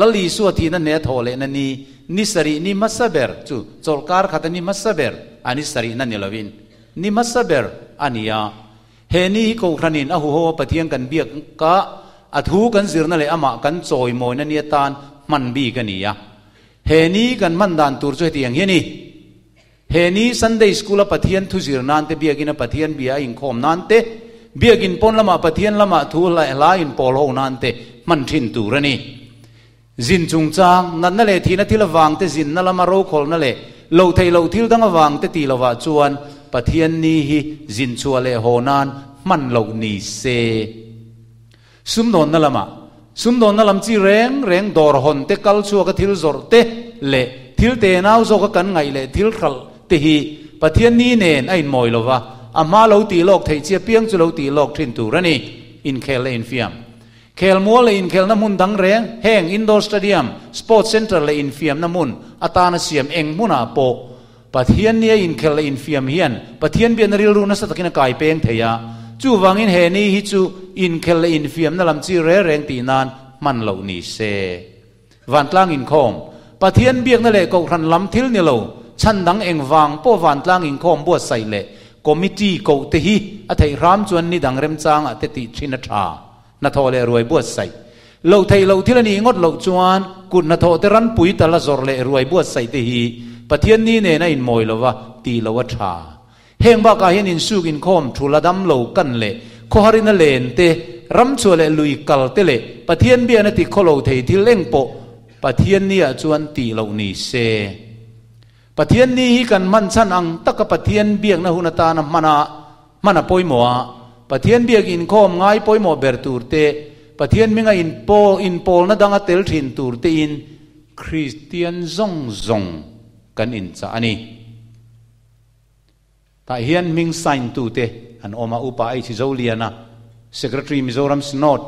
Speaker 1: lali suati na ne thole na ni sari ni masaber chu cholkar khatani masaber ani sari na nilovin ni masaber ania he ni ko ranin a hu ho pathian kan biak ka athu kan zirna le ama kan choi moi na ni tan man bi kania he ni kan man dan tur choi tiang he ni he ni Sunday school a pathian thu zirnan te biakina pathian bia in khom nan te biakin pon lama pathian lama thu la in pol ho nan te man thin turani zin chung chang nan na le thina thilawang te zin na lama ro khol na le lo thei lo thil dang awang te ti lawa chuan pathian ni hi zin chua le honan man lo ni se sumdon na lam chi reng dor hon te kal chua ka thil zor te le thil te nau zo ka kan ngai le thil khal te hi pathian ni nen ain moi lova ama lo ti lok thei chia piang chu lo ti lok thin turani in khel le in fiam khel mo le in khel na mun dang reng heng indoor stadium sports center le in fiam na mun atana siam eng muna po pathian ni in khel le in fiam hian pathian bian ril ru na sa takina kai peng theya chu wangin he ni hi chu in khel le in fiam na lam chi reng ti nan man lo ni se van tlang in khom pathian biak na le ko ran lam thil ni lo chan dang eng wang po van tlang in khom bo sai le committee ko te hi a thei ram chuan ni dang rem chang a te ti thina tha na thole ruai buat sai lo thei lo thilani ngot lo chuan kun na tho te ran pui tala zor le ruai buat sai te hi pathian ni ne na in moi lova ti lowa tha heng ba ka hian in suk in khom thula dam lo kan le kho harina len te ram chule lui kal te le pathian bia na ti kholo thei thil leng po pathian ni a chuan ti lo ni se pathian ni hi kan man chan ang taka pathian biak na hunata na mana poimoa pathian biak in khom ngai poimo ber tur te pathian minga in pol na danga tel thin tur te in Christian zong kan in cha ani ta hian ming sign tu te an oma upa ai chi zoliana secretary Mizoram Synod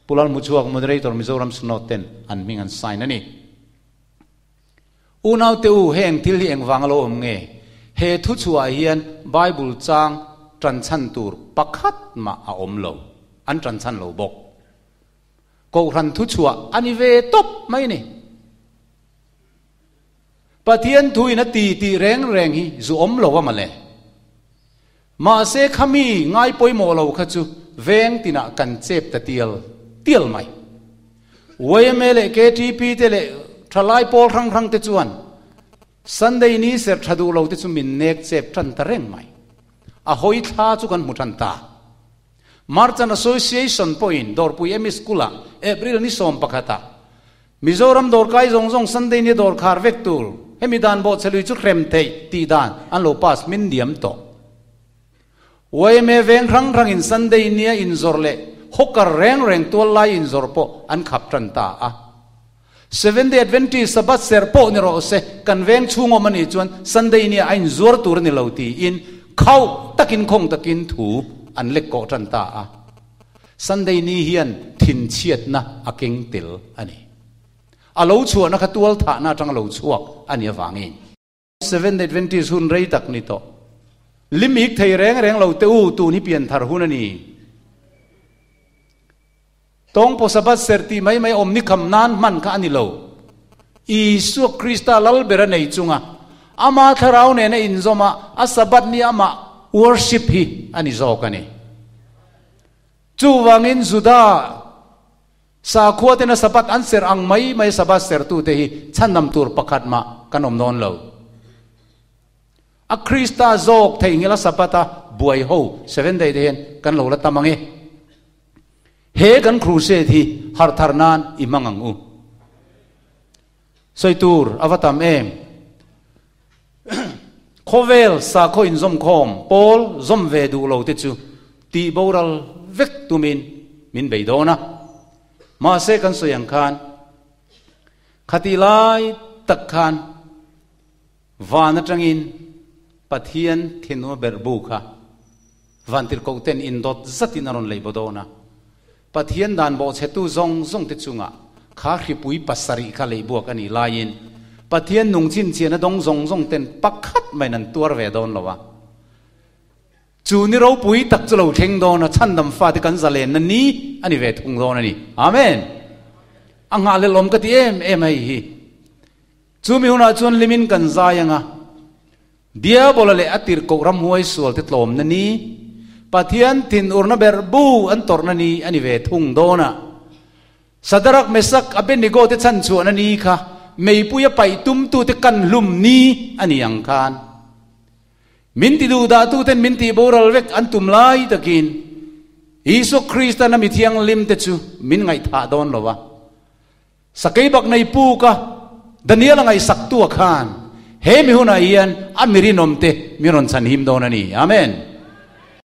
Speaker 1: pulal muchuak moderator Mizoram Synod ten an ming an sign ani unau te u heng thil hi eng wangalo nge he thu chua hian Bible chang tran chan tur pakhat ma a om lo an tran chan lo bok ko ran thu chua ani ve top mai ni pathian thui na ti reng hi zu om lo wa male ma se khami ngai poimo lo kha chu veng tina kan chep ta tial mai wemele KTP te le thalai pol rang te chuan Sunday ni ser thadu lo te chu min nek chep than ta reng mai a hoi tha chu kan mu than ta Marchan Association point dor pui em skula April ni som pakhata Mizoram dor kai zong zong Sunday ni dor khar vek tur hemi dan bo chelui chu rem thei ti dan an lo pass min diam to Wai me veng rang rang in Sunday nia in zorle hokar reng to lai in zorpo an khap tran ta a Seventh-day Adventist sabat serpo ni ro se kan veng chungo mani chuan Sunday nia ain zor tur ni lo ti in khau takin khong takin thu an lek ko tran ta a Sunday ni hian thin chiat na aking til ani a lo chuan na khatual tha na tang lo chuak ani awangin Seventh-day Adventist hun rei tak ni to limik thei reng lo te u tu ni pian thar hun ani tong po sabat serti mai om ni kham nan man kha ani lo Isu Krista lal bera nei chunga ama tharau ne na inzoma a sabat ni ama worship hi ani zo kani chu wangin zuda sa khuate na sabat an ser ang mai sabat ser tu te hi chanam tur pakhat ma kanom non lo a Krista zok thei ngila sapata buai ho 7 day den kan lo la tamange he kan crusade hi har tharnan imangang u soitur avatam em khovel sa kho in zom khom pol zom ve du lo te chu ti boral vek tu min beidona ma se kan soyang khan khatilai tak khan wana tangin pathian thinu berbu kha vantir koten indot zatin aron leibodona pathian dan bo chetu zong te chunga kha hripui pasari kha leibuak ani lain pathian nungchin chiana dong zong ten pakhat mainan tuar ve don lowa chu ni ro pui tak chulo theng dona chandam fa ti kan zalen na ni ani ve thung don ani amen anga le lom ka ti em ai hi chu mi huna chun limin kan zayanga dia bolale atir ko ram huai sual te tlom na ni pathian tin urna berbu an torna ni ani ve thung dona Sadarak Mesak Abednego te chan chu na ni kha mei puya pai tum tu te kan lum ni ani ang khan min ti du da tu ten min ti boral vek an tum lai takin Isu Krista na mithiang lim te chu min ngai tha don lowa sakai bak nei pu ka Daniel ngai sak tu khan he mi huna ian amiri nomte miron chan him don ani amen